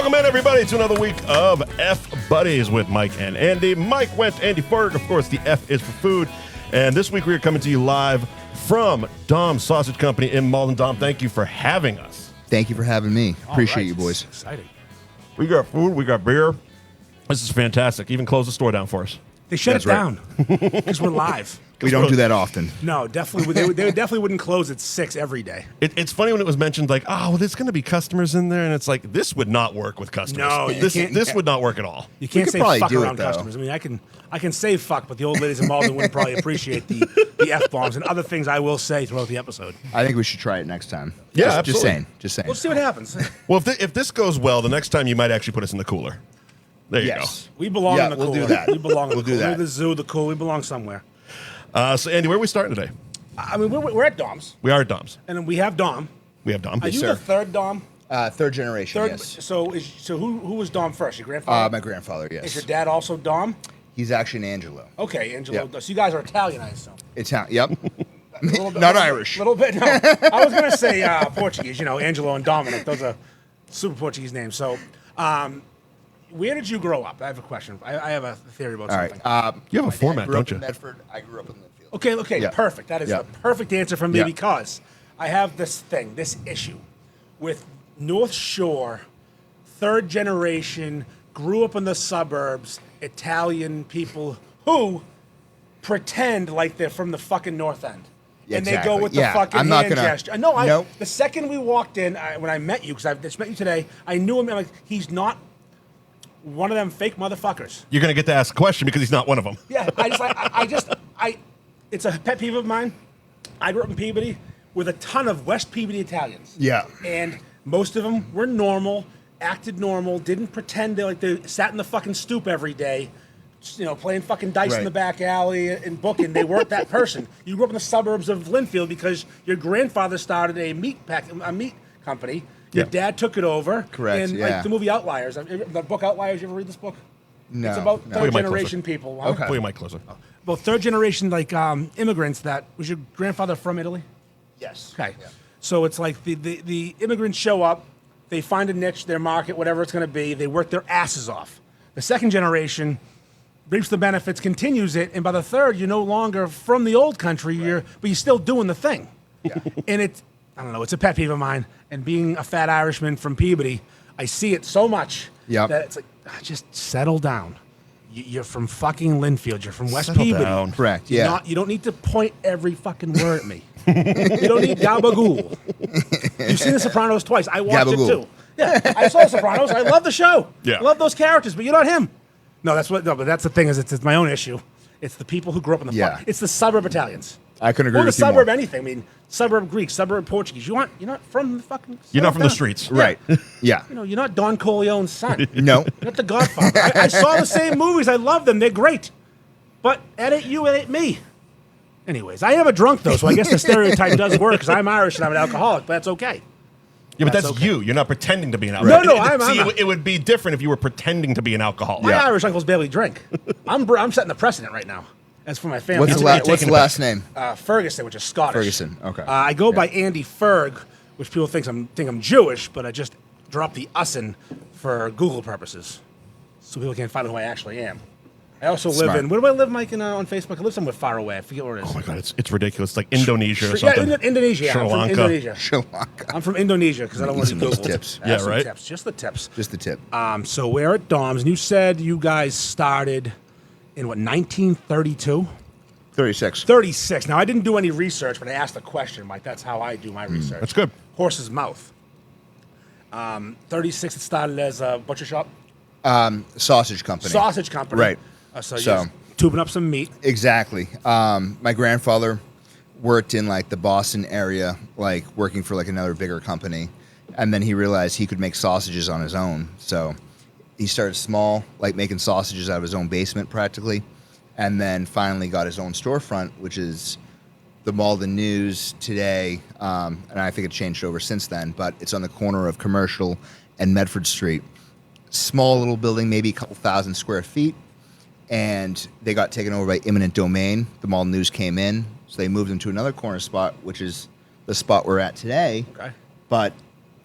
Welcome in, everybody, to another week of F Buddies with Mike and Andy. Mike, Wendt, Andy Ferg. Of course, the F is for food. And this week we are coming to you live from Dom Sausage Company in Malden. Dom, thank you for having us. Thank you for having me. Appreciate you, boys. Exciting. We got food. We got beer. This is fantastic. Even closed the store down for us. They shut That's it right. down because we're live. We don't do that often. No, definitely. They definitely wouldn't close at 6 every day. It's funny when it was mentioned, like, oh, well, there's going to be customers in there, and it's like, this would not work with customers. No, you can't. This would not work at all. You can't could say probably fuck do it, around though. customers. I mean, I can say fuck, but the old ladies in Malden wouldn't probably appreciate the F-bombs and other things I will say throughout the episode. I think we should try it next time. Yeah, just absolutely. saying. We'll see what happens. Well, if this goes well, the next time you might actually put us in the cooler. There you Yes. We belong Yeah, in the we'll cooler. do that. We belong in We'll the do cooler. that. The zoo, the cool. We belong somewhere. So, Andy, where are we starting today? I mean, we're at Dom's, We are at Dom's. and we have Dom. We have Dom. Are you sir. the third Dom? Third generation, Third. yes. So who was Dom first? Your grandfather? My grandfather, Is yes. your dad also Dom? He's actually an Angelo. Okay, Angelo. Yeah. So you guys are Italian, I assume. Yep. A little bit, Not Irish. A little bit. No, I was gonna say Portuguese. You know, Angelo and Dominic. Those are super Portuguese names. So, where did you grow up? I have a question. I have a theory about All something. right. You have a My dad format, grew up don't you? in Medford. I grew up in Linfield. Okay, Yeah. perfect. That is Yeah. the perfect answer for me Yeah. because I have this issue with North Shore, third generation, grew up in the suburbs, Italian people who pretend like they're from the fucking North End. Yeah, And they go exactly. with the Yeah, fucking I'm not hand gonna- gesture. No, Nope. the second we walked in, when I met you, because I just met you today, I knew him. I'm like, he's not one of them fake motherfuckers. You're going to get to ask a question because he's not one of them. Yeah, it's a pet peeve of mine. I grew up in Peabody with a ton of West Peabody Italians. Yeah. And most of them were normal, acted normal, didn't pretend they sat in the fucking stoop every day, you know, playing fucking dice in Right. the back alley and booking. They weren't that person. You grew up in the suburbs of Linfield because your grandfather started a meat company. Your Yeah. dad took it over. Correct, And yeah. like the movie Outliers, the book Outliers. You ever read this book? No. It's about no. Put your third mic generation closer. people. Huh? Okay. Pull your mic closer. Well, third generation immigrants. That was your grandfather from Italy. Yes. Okay. Yeah. So it's like the immigrants show up, they find a niche, their market, whatever it's going to be, they work their asses off. The second generation reaps the benefits, continues it, and by the third, you're no longer from the old country, but you're still doing the thing. Yeah. And I don't know, it's a pet peeve of mine. And being a fat Irishman from Peabody, I see it so much Yep. that it's like, just settle down. You're from fucking Linfield. You're from West Settle Peabody. down. Correct, You're yeah. you don't need to point every fucking word at me. You don't need gabagool. You've seen The Sopranos twice. I watched Gabagool. it too. Yeah, I saw The Sopranos. I love the show. Yeah. I love those characters, but you're not him. No, but that's the thing is it's my own issue. It's the people who grew up in the Yeah. it's the suburb Italians. I couldn't agree Or the with you more. suburb anything. I mean, suburb Greek, suburb Portuguese. You're not from the fucking. You're not from the town. streets. Yeah. Right. Yeah. You know, you're not Don Corleone's son. No. You're not the Godfather. I saw the same movies. I love them. They're great. But it ain't you, it ain't me. Anyways, I am a drunk, though, so I guess the stereotype does work because I'm Irish and I'm an alcoholic, but that's okay. Yeah, but that's okay. you. You're not pretending to be an alcoholic. No, I'm See, not. it would be different if you were pretending to be an alcoholic. My Irish uncles barely drink. I'm setting the precedent right now. As for my family. What's the last name? Ferguson, which is Scottish. Ferguson, okay. I go by Andy Ferg, which people think I'm Jewish, but I just dropped the ussin for Google purposes, so people can't find out who I actually am. I also live Smart. in. Where do I live, Mike? On Facebook, I live somewhere far away. I forget where it is. Oh my God, it's ridiculous. It's like Indonesia or Yeah, something. Indonesia. Yeah, Sri I'm from Lanka. Indonesia. Sri Lanka. I'm from Indonesia because I don't want to Some do of those Google. tips. I have Yeah, some right? Tips, just the tips. Just the tip. So we're at Dom's, and you said you guys started in what 1932. 36. 36. Now, I didn't do any research, but I asked a question, Mike. That's how I do my research. That's good. Horse's mouth. 36, it started as a butcher shop? Sausage company. Sausage company. Right. So So- you're tubing up some meat. Exactly. My grandfather worked in like the Boston area, like working for like another bigger company, and then he realized he could make sausages on his own. So he started small, like making sausages out of his own basement practically, and then finally got his own storefront, which is the Malden News today, and I think it changed over since then, but it's on the corner of Commercial and Medford Street. Small little building, maybe a couple thousand square feet, and they got taken over by eminent domain. The Malden News came in, so they moved them to another corner spot, which is the spot we're at today. Okay. But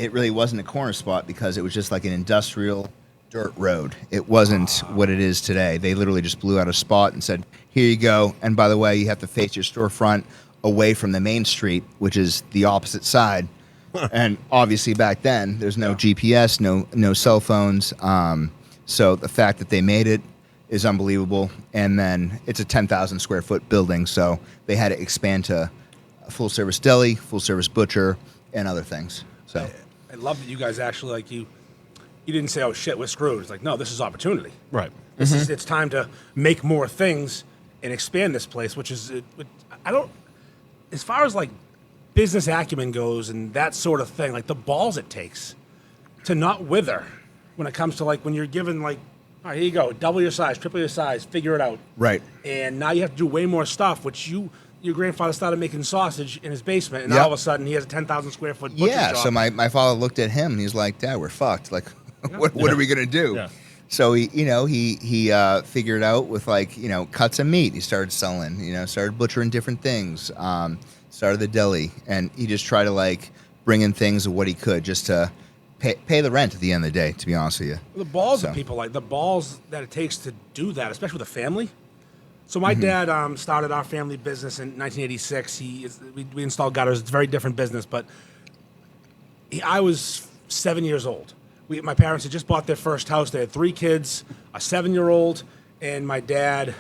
it really wasn't a corner spot because it was just like an industrial dirt road. It wasn't what it is today. They literally just blew out a spot and said, here you go. And by the way, you have to face your storefront away from the main street, which is the opposite side. And obviously back then, there's no GPS, no cell phones. So the fact that they made it is unbelievable. And then it's a 10,000 square foot building. So they had to expand to a full service deli, full service butcher, and other things. So I love that you guys actually, like, you didn't say, oh shit, we're screwed. It's like, no, this is opportunity. Right. It's time to make more things and expand this place, which is, as far as like business acumen goes and that sort of thing, like the balls it takes to not wither when it comes to like when you're given like, all right, here you go, double your size, triple your size, figure it out. right. And now you have to do way more stuff, which your grandfather started making sausage in his basement, and all of a sudden he has a 10,000 square foot butcher shop. So my father looked at him and he's like, Dad, we're fucked. Like, what are we gonna do? Yeah. So he figured out with like, cuts of meat. He started selling, started butchering different things. Started the deli, and he just tried to like bring in things of what he could just to pay the rent at the end of the day, to be honest with you. The balls of people, like the balls that it takes to do that, especially with a family. So my dad started our family business in 1986. We installed gutters. It's a very different business, but I was 7 years old. My parents had just bought their first house. They had 3 kids, a 7-year-old, and my dad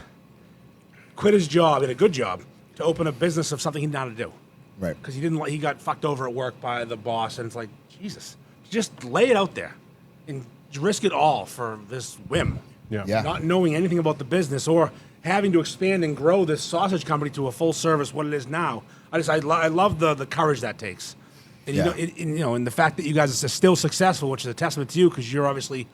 quit his job, had a good job, to open a business of something he didn't know how to do. Right. Because he got fucked over at work by the boss, and it's like, Jesus, just lay it out there and risk it all for this whim. Yeah. Not knowing anything about the business or having to expand and grow this sausage company to a full service, what it is now. I love the courage that takes. And, and the fact that you guys are still successful, which is a testament to you, because you're obviously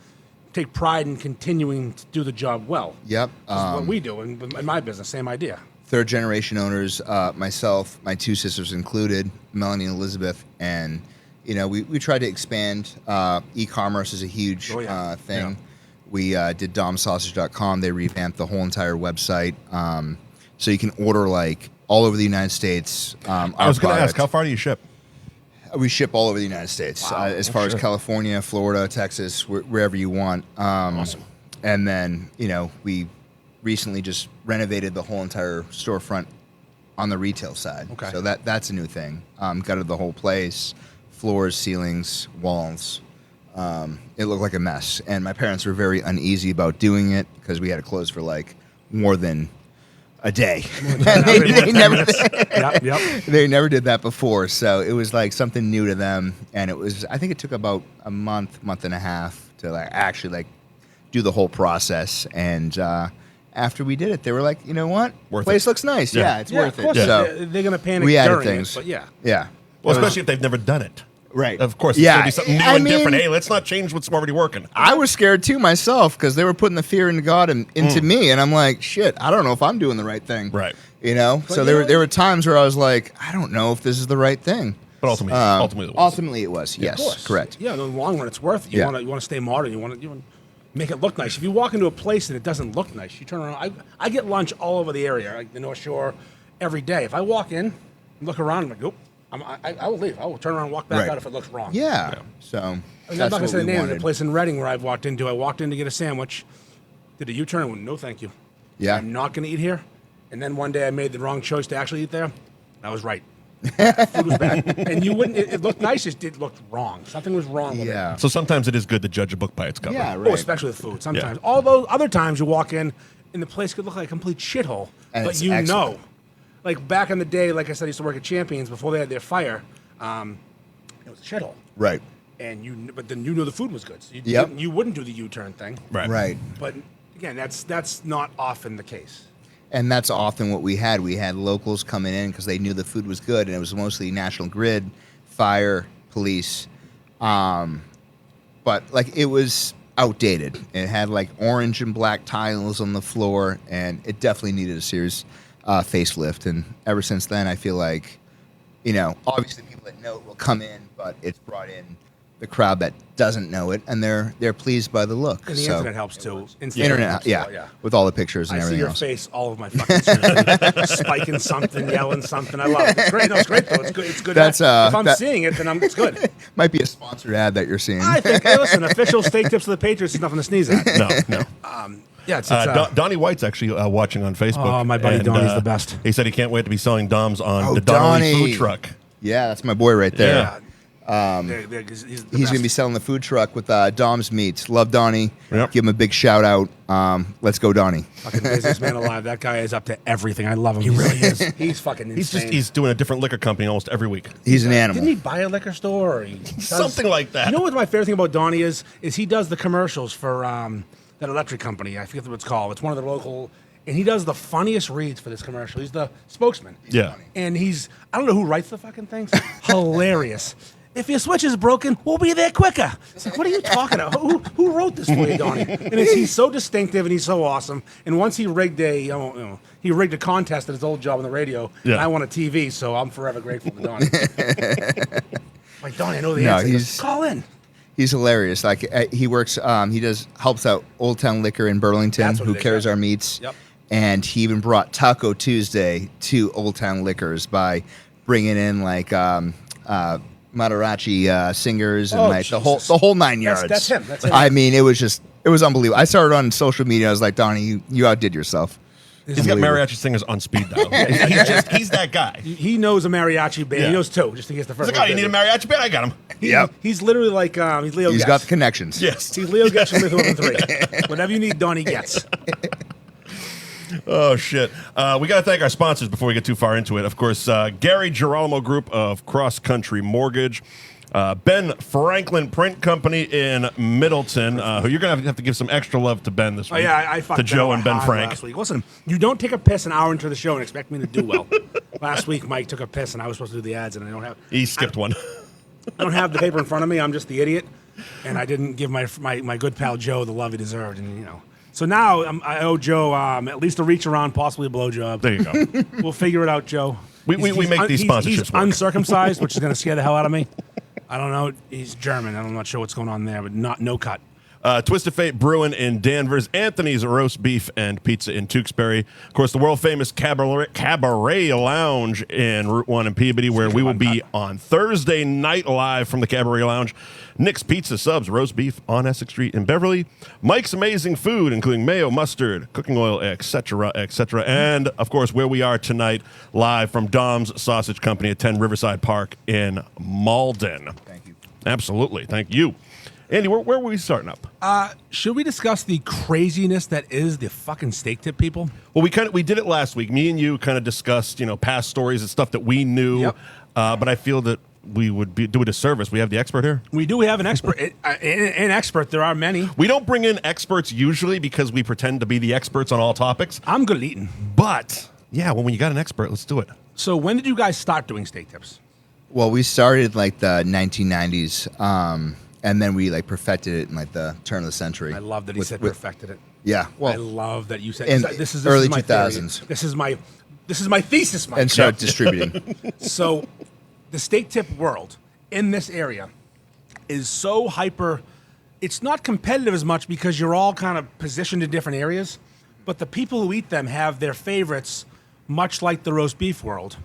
take pride in continuing to do the job well. Yep. This is what we do in my business, same idea. Third generation owners, myself, my 2 sisters included, Melanie and Elizabeth, and we tried to expand. E-commerce is a huge thing. Yeah. We did domsausage.com. They revamped the whole entire website, so you can order like all over the United States. I was going to ask, how far do you ship? We ship all over the United States, as far as California, Florida, Texas, wherever you want. Awesome. And then we recently just renovated the whole entire storefront on the retail side. Okay. So that's a new thing. Gutted the whole place, floors, ceilings, walls. It looked like a mess. And my parents were very uneasy about doing it because we had to close for like more than a day. they never they never did that before. So it was like something new to them. And I think it took about a month and a half to like actually like do the whole process. And after we did it, they were like, you know what? Place looks nice. Yeah, it's worth it. So they're going to panic we added during things. it, but yeah. Yeah. Well, especially if they've never done it. Right. Of course, it's going to be something new and different. Hey, let's not change what's already working. I was scared too myself because they were putting the fear in God into me, and I'm like, shit, I don't know if I'm doing the right thing. Right. So there were times where I was like, I don't know if this is the right thing. But ultimately it was. Yes, correct. Yeah, in the long run, it's worth it. You want to stay modern. You want to make it look nice. If you walk into a place and it doesn't look nice, you turn around. I get lunch all over the area, like the North Shore, every day. If I walk in and look around, I'm like, oop. I will leave. I will turn around and walk back out if it looks wrong. Yeah. So I'm not going to say the name of the place in Reading where I've walked into. I walked in to get a sandwich, did a U-turn, and went, no thank you. Yeah. I'm not going to eat here. And then one day I made the wrong choice to actually eat there. I was right. Food was bad. And you wouldn't, it looked nice, it looked wrong. Something was wrong with it. So sometimes it is good to judge a book by its cover. Yeah, right. Oh, especially with food. Sometimes. Although other times you walk in and the place could look like a complete shithole. And but it's you excellent. know. Like back in the day, like I said, I used to work at Champions before they had their fire. It was a shithole. Right. But then you knew the food was good. So you wouldn't do the U-turn thing. Right. But again, that's not often the case. And that's often what we had. We had locals coming in because they knew the food was good, and it was mostly National Grid, fire, police. But like it was outdated. It had like orange and black tiles on the floor, and it definitely needed a serious facelift. And ever since then, I feel like, obviously people that know it will come in, but it's brought in the crowd that doesn't know it, and they're pleased by the look. And the internet helps too. Internet, helps yeah, with all the pictures and I see everything your else. face all of my fucking screen. Spiking something, yelling something. I love it. It's great. No, it's great though. It's good. It's good. That's, if I'm seeing it, then it's good. Might be a sponsored ad that you're seeing. I think. Hey, listen, official steak tips of the Patriots is nothing to sneeze at. No. Yeah, it's Donnie White's actually watching on Facebook. Oh, my buddy Donnie's the best. He said he can't wait to be selling Doms on the Donnie. Donnelly food truck. Yeah, that's my boy right there. Yeah. He's going to be selling the food truck with Dom's Meats. Love Donnie. Yep. Give him a big shout out. Let's go, Donnie. Fucking busiest man alive. That guy is up to everything. I love him. He really is. He's fucking insane. He's doing a different liquor company almost every week. He's an animal. Didn't he buy a liquor store? Or he does, Something like that. You know what my favorite thing about Donnie is he does the commercials for that electric company. I forget what it's called. It's one of the local, and he does the funniest reads for this commercial. He's the spokesman. Yeah. And I don't know who writes the fucking things. Hilarious. If your switch is broken, we'll be there quicker. It's like, what are you talking about? Who wrote this for you, Donnie? And he's so distinctive and he's so awesome. And once he rigged he rigged a contest at his old job on the radio. Yeah. And I won a TV, so I'm forever grateful to Donnie. Like, Donnie, I know the answer. He goes, call in. He's hilarious. Like he works, helps out Old Town Liquor in Burlington, That's what who it is, carries yeah. our meats. Yep. And he even brought Taco Tuesday to Old Town Liquors by bringing in like mariachi singers and like the whole 9 yards. That's him. That's him. I mean, it was unbelievable. I started on social media. I was like, Donnie, you outdid yourself. He's got mariachi singers on speed dial. He's that guy. He knows a mariachi band. Yeah. He knows two, just in case the first He's like, oh, you need a mariachi band? I got him. Yep. He's literally like he's Leo. He's Getz. got the connections. Yes. He's Leo Getz from Myth 3. Whatever you need, Donnie gets. Oh, shit. We got to thank our sponsors before we get too far into it. Of course, Gary Girolamo Group of Cross Country Mortgage. Ben Franklin Print Company in Middleton, who you're going to have to give some extra love to Ben this week. Oh, yeah, I fucked to Joe and Ben hard Frank. last week. Listen, you don't take a piss an hour into the show and expect me to do well. Last week, Mike took a piss, and I was supposed to do the ads, and I don't have... He skipped one. I don't have the paper in front of me. I'm just the idiot, and I didn't give my good pal Joe the love he deserved, and So now I owe Joe at least a reach around, possibly a blowjob. There you go. We'll figure it out, Joe. We make these sponsorships He's work. uncircumcised, which is going to scare the hell out of me. I don't know. He's German. I'm not sure what's going on there, but no cut. Twisted Fate Brewing in Danvers, Anthony's Roast Beef and Pizza in Tewksbury. Of course, the world-famous Cabaret Lounge in Route 1 in Peabody, where we will be on Thursday night live from the Cabaret Lounge. Nick's Pizza Subs, roast beef on Essex Street in Beverly. Mike's Amazing Food, including mayo, mustard, cooking oil, etc., etc. And, of course, where we are tonight, live from Dom's Sausage Company at 10 Riverside Park in Malden. Thank you. Absolutely. Thank you. Andy, where were we starting up? Should we discuss the craziness that is the fucking steak tip people? Well, we did it last week. Me and you kind of discussed, past stories and stuff that we knew. Yep. But I feel that we would do a disservice. We have the expert here. We do. We have an expert. An expert. There are many. We don't bring in experts usually because we pretend to be the experts on all topics. I'm good at eating. But yeah, when you got an expert, let's do it. So when did you guys start doing steak tips? Well, we started like the 1990s, and then we like perfected it in like the turn of the century. I love that he said perfected it. Yeah, well, I love that you said in this is early my 2000s. theory. This is my thesis, Mike. and start distributing. So, the steak tip world in this area is so hyper. It's not competitive as much because you're all kind of positioned in different areas, but the people who eat them have their favorites, much like the roast beef world,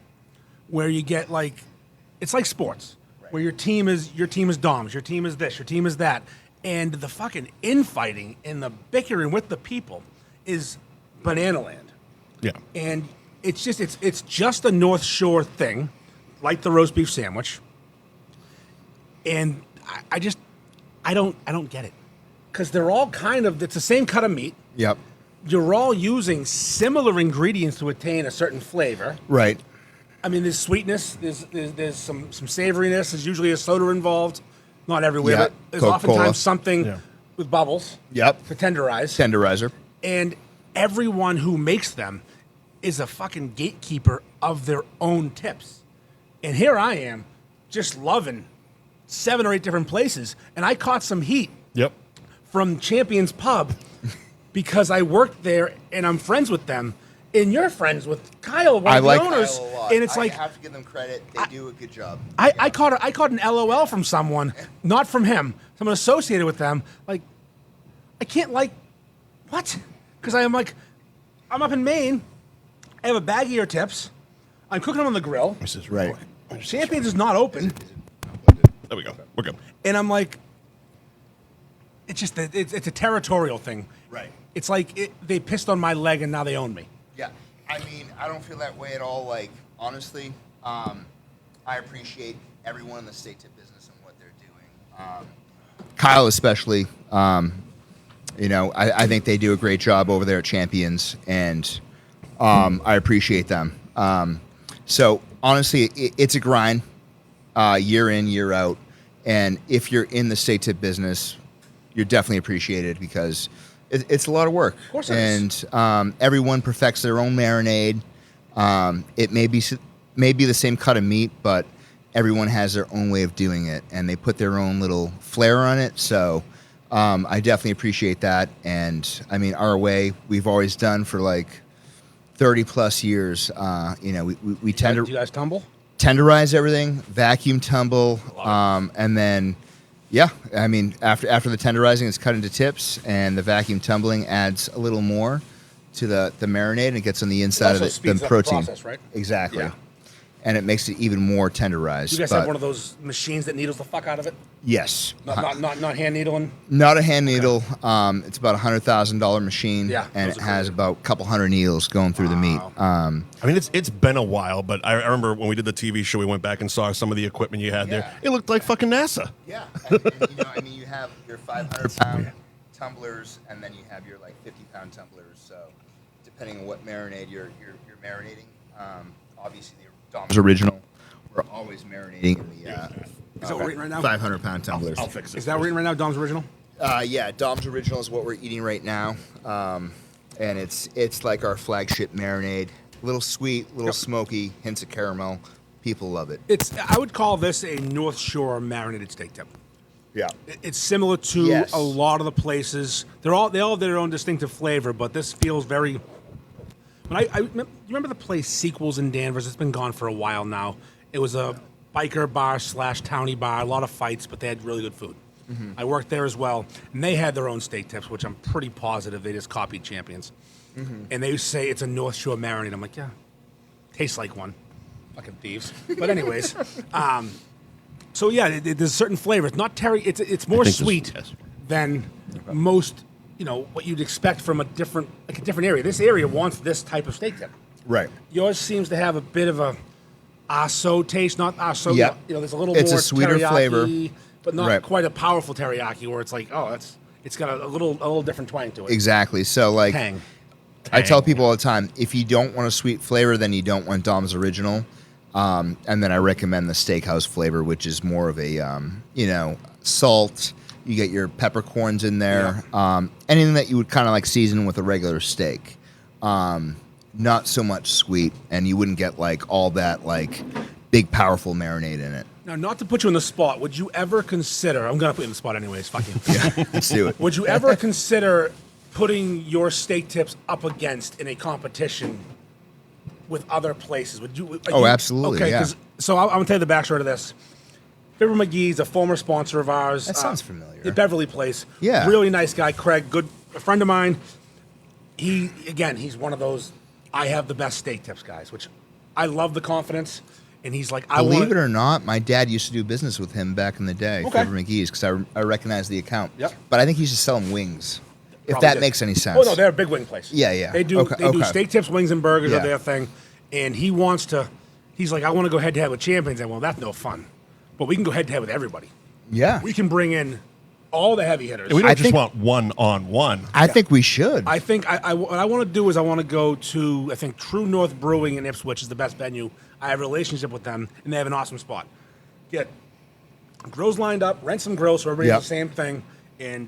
where you get like, it's like sports, where your team is Dom's, your team is this, your team is that, and the fucking infighting and the bickering with the people is banana land. Yeah. And it's just a North Shore thing, like the roast beef sandwich. And I don't get it, because they're all it's the same cut of meat. Yep. You're all using similar ingredients to attain a certain flavor. Right. I mean, there's sweetness, there's some savoriness. There's usually a soda involved, not everywhere, Yeah, but there's Coca-Cola. oftentimes something with bubbles. Yep. To tenderize. Tenderizer. And everyone who makes them is a fucking gatekeeper of their own tips. And here I am, just loving 7 or 8 different places, and I caught some heat Yep. from Champion's Pub because I worked there and I'm friends with them, And you're friends with Kyle, one I of the like owners, Kyle a lot. and it's I like have to give them credit. They do a good job. I caught an LOL from someone, not from him, someone associated with them. Like, I can't like what? Because I'm up in Maine. I have a bag of your tips. I'm cooking them on the grill. This is Right. Champions is not open, There we go. We're good. and I'm like, it's just it's a territorial thing. Right. It's like they pissed on my leg and now they own me. Yeah. I mean, I don't feel that way at all. Like, honestly, I appreciate everyone in the steak tip business and what they're doing. Kyle especially. I think they do a great job over there at Champions, and I appreciate them. So honestly, it's a grind, year in, year out. And if you're in the steak tip business, you're definitely appreciated because it's a lot of work. Of course it is. And everyone perfects their own marinade. It may be the same cut of meat, but everyone has their own way of doing it, and they put their own little flair on it. So I definitely appreciate that. And I mean, our way we've always done for like 30 plus years. We tend Do to you guys tumble? tenderize everything, vacuum tumble, and then I mean after the tenderizing, it's cut into tips, and the vacuum tumbling adds a little more to the marinade, and it gets on the inside of also the speeds up the protein. process, right? Exactly. Yeah. And it makes it even more tenderized. You guys But have one of those machines that needles the fuck out of it? yes, Not hand needling? not a hand needle. It's about $100,000 machine, Yeah, and those it are has crazy. about a couple hundred needles going through the meat. I mean, it's been a while, but I remember when we did the TV show, we went back and saw some of the equipment you had there. Yeah. It looked like fucking NASA. Yeah, and you have your 500-pound tumblers, and then you have your like 50-pound tumblers. So depending on what marinade you're marinating, obviously the Dom's original, we're always marinating in the Is that what we're eating right now? 500-pound tumblers. I'll fix it. Is that what we're eating right now, Dom's Original? Yeah, Dom's original is what we're eating right now, and it's like our flagship marinade. A little sweet, little smoky, hints of caramel. People love it. I would call this a North Shore marinated steak tip. Yeah. It's similar to Yes. a lot of the places. They all have their own distinctive flavor, but this feels very. When you remember the place Sequels in Danvers? It's been gone for a while now. It was a biker bar / townie bar. A lot of fights, but they had really good food. Mm-hmm. I worked there as well, and they had their own steak tips, which I'm pretty positive they just copied Champions. Mm-hmm. And they say it's a North Shore marinade. I'm like, yeah, tastes like one. Fucking thieves. But anyways, so yeah, there's a certain flavor. It's not terry. It's more think this- sweet yes. than most. What you'd expect from a different area. This area wants this type of steak tip. Right. Yours seems to have a bit of a aso taste, not aso. Yep. There's a little It's a more sweeter teriyaki, flavor. but not Right. quite a powerful teriyaki. Where it's like, it's got a little different twang to it. Exactly. So like, Tang. I tell people all the time, if you don't want a sweet flavor, then you don't want Dom's original. And then I recommend the steakhouse flavor, which is more of a salt. You get your peppercorns in there. Anything that you would kind of like season with a regular steak. Not so much sweet, and you wouldn't get like all that like big powerful marinade in it. Now, not to put you on the spot, would you ever consider? I'm gonna put you on the spot anyways. Fuck you. Yeah, let's do it. Would you ever consider putting your steak tips up against in a competition with other places? Would you? Oh, absolutely, Okay, yeah. so I'm gonna tell you the backstory to this. Fibber McGee's a former sponsor of ours. That sounds familiar. The Beverly Place. Yeah. Really nice guy, Craig. A friend of mine. He's one of those I have the best steak tips guys, which I love the confidence. And he's like, Believe it or not, my dad used to do business with him back in the day, Okay. Fibber McGee's, because I recognize the account. Yep. But I think he used to sell him wings, if Probably that did. makes any sense. Oh no, they're a big wing place. Yeah, yeah. They do Okay, they do okay. steak tips, wings, and burgers Yeah. are their thing. And he's like, I want to go head to head with Champions. And well, that's no fun. But we can go head to head with everybody. Yeah. We can bring in all the heavy hitters. We don't I just think- want one-on-one. I think we should. I think what I want to do is I want to go to, I think, True North Brewing in Ipswich is the best venue. I have a relationship with them, and they have an awesome spot. Get grills lined up, rent some grills so everybody Yep. has the same thing, and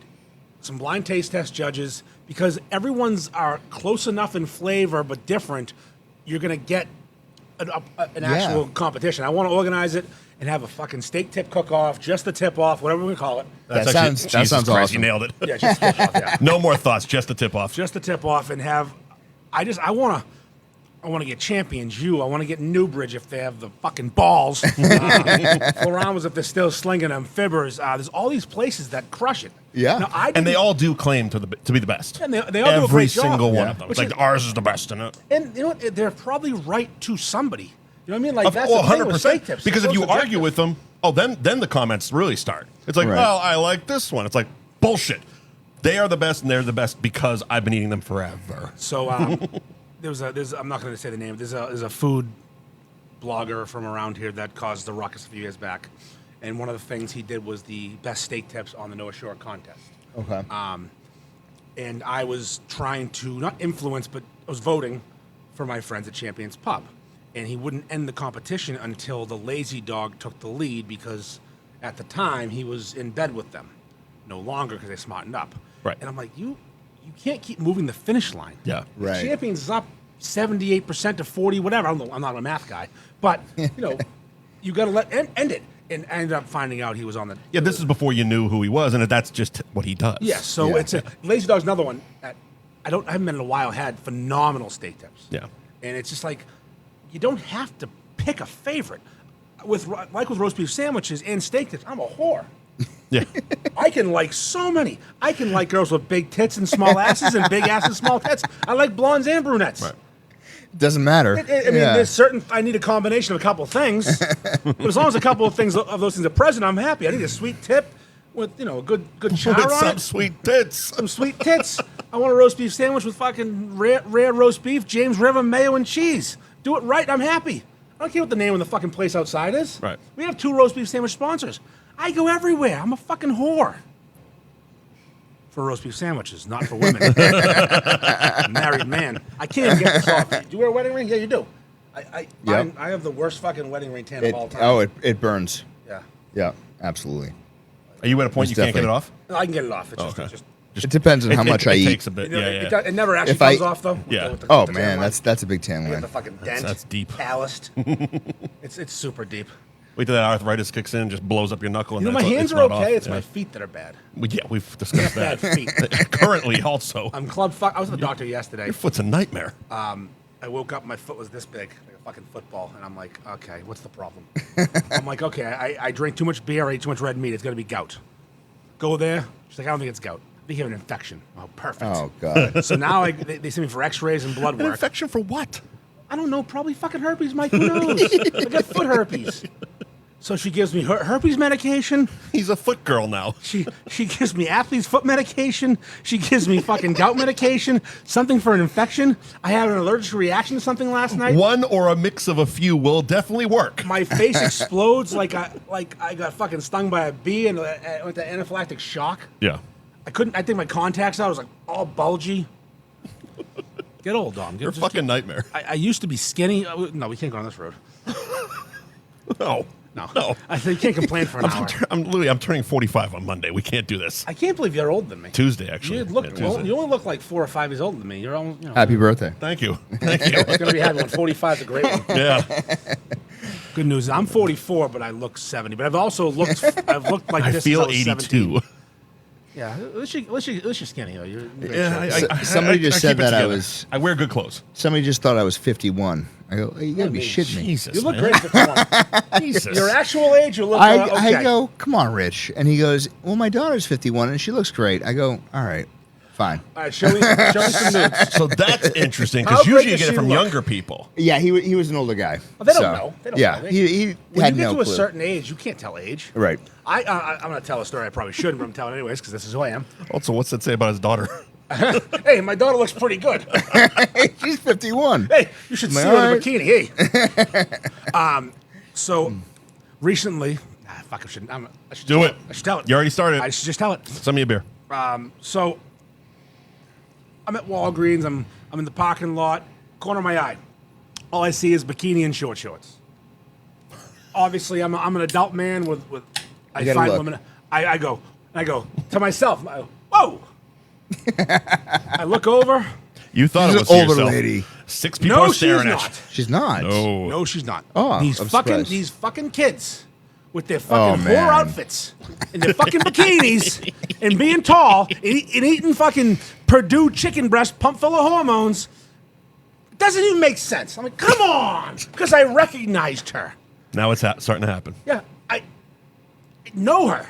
some blind taste test judges, because everyone's are close enough in flavor but different, you're going to get an actual competition. I want to organize it and have a fucking steak tip cook-off, just the tip-off, whatever we call it. That actually- sounds Jesus Christ, awesome. You nailed it. Yeah, just the tip-off, yeah. No more thoughts, just the tip off. Just the tip off and have I want to I want to get Champions U. I want to get Newbridge if they have the fucking balls. Floramos if they're still slinging them. Fibbers. There's all these places that crush it. Yeah. Now, And they all do claim to be the best. And they all do a Every great job. single one Yeah. of them. Which It's like ours is the best. And you know what? They're probably right to somebody. You know what I mean? Like Of, that's well, the thing with 100%. steak tips. Because It's if you so argue subjective. with them, then the comments really start. It's like, Right. well, I like this one. It's like, bullshit. They are the best, and they're the best because I've been eating them forever. So there's I'm not going to say the name. There's a food blogger from around here that caused the ruckus a few years back, and one of the things he did was the best steak tips on the North Shore contest. Okay. And I was trying to not influence, but I was voting for my friends at Champions Pub, and he wouldn't end the competition until the Lazy Dog took the lead because at the time he was in bed with them, no longer because they smartened up. Right. And I'm like, you can't keep moving the finish line. Yeah. Right. Champions is up 78% to 40, whatever. I'm not a math guy, but you got to end it. And I ended up finding out he was on the. Yeah, this is before you knew who he was, and that's just what he does. Yeah, so Yeah. it's a Lazy Dog's another one. I haven't been in a while. Had phenomenal steak tips. Yeah. And it's just like you don't have to pick a favorite. With roast beef sandwiches and steak tips, I'm a whore. Yeah. I can like so many. I can like girls with big tits and small asses and big asses and small tits. I like blondes and brunettes. Right. Doesn't matter. I mean, there's certain. I need a combination of a couple of things, but as long as a couple of those things are present, I'm happy. I need a sweet tip with a good char With on some it. sweet tits. Some sweet tits. I want a roast beef sandwich with fucking rare roast beef, James River, mayo, and cheese. Do it right, I'm happy. I don't care what the name of the fucking place outside is. Right. We have 2 roast beef sandwich sponsors. I go everywhere. I'm a fucking whore. For roast beef sandwiches, not for women. Married man. I can't even get this off. Do you wear a wedding ring? Yeah, you do. I have the worst fucking wedding ring tan of all time. It burns. Yeah. Yeah, absolutely. Are you at a point Most you can't get it definitely. off? I can get it off. It's Okay. just It depends on how much I it eat. takes a bit. Yeah, yeah. It never actually If I- comes off though. with Yeah. the- with the- Oh with the tan man, line. that's a big tan You get line. the fucking dent. That's deep. Calloused. It's super deep. Wait till that arthritis kicks in, just blows up your knuckle. And You know, my then hands it's are not okay. off. It's Yeah. my feet that are bad. Yeah, we've discussed Bad that. feet. Currently, also. I'm club fuck. I was at the doctor yesterday. Your foot's a nightmare. I woke up, my foot was this big, like a fucking football, and I'm like, okay, what's the problem? I'm like, okay, I drank too much beer, I ate too much red meat. It's gonna be gout. Go there. She's like, I don't think it's gout. I think you have an infection. Oh, perfect. Oh god. So now they send me for X-rays and blood An work. infection for what? I don't know, probably fucking herpes, Mike. Who knows? I got foot herpes. So she gives me herpes medication. He's a foot girl now. She gives me athlete's foot medication. She gives me fucking gout medication. Something for an infection. I had an allergic reaction to something last night. One or a mix of a few will definitely work. My face explodes like I got fucking stung by a bee and I went to anaphylactic shock. Yeah. I take my contacts out. I was like all bulgy. Get old, Dom. You're a fucking nightmare. I used to be skinny. No, we can't go on this road. No. No. I think you can't complain for an hour. I'm turning 45 on Monday. We can't do this. I can't believe you're older than me. Tuesday, actually. You look. Yeah, Tuesday. You only look like 4 or 5 years older than me. You're almost. Happy birthday. Thank you. Thank you. It's gonna be happy when 45 is a great one. Yeah. Good news. I'm 44, but I look 70. But I've also looked. I've looked like I this. feel since I was 82. 17. Yeah, at least you're skinny though. You're in great Yeah, shape. Somebody just said keep it that I together. was- I wear good clothes. Somebody just thought I was 51. I go, you gotta be shitting me. Jesus. You look man. great for 21. Jesus. Your actual age, you look I okay. go, come on, Rich. And he goes, well, my daughter's 51 and she looks great. I go, all right, fine. All right, show me some nudes. So that's interesting How because great usually you does get it she from look? younger people. Yeah, he was an older guy. Well, they don't So, know. They don't yeah, know. he When had you get no to a clue. certain age, you can't tell age. Right. I'm going to tell a story I probably shouldn't, but I'm telling anyways because this is who I am. Also, what's that say about his daughter? Hey, my daughter looks pretty good. She's 51. Hey, you should see Am I her in a all right? bikini. Hey. So recently, fuck, I should Do it. I should tell it. You already started. I should just tell it. Send me a beer. So I'm at Walgreens. I'm in the parking lot. Corner of my eye. All I see is bikini and short shorts. Obviously, I'm an adult man with I gotta find look. women. I go to myself. I go, whoa. I look over. You thought She's it was an to older yourself. lady. 6 people No, are she's staring at not. She's not. you. No. No, she's not. Oh, these I'm fucking surprised. kids with their fucking man. whore outfits and their fucking bikinis and being tall and eating fucking Purdue chicken breast pumped full of hormones. doesn't even make sense. I'm like, come on, because I recognized her. Now it's starting to happen. Yeah, I know her.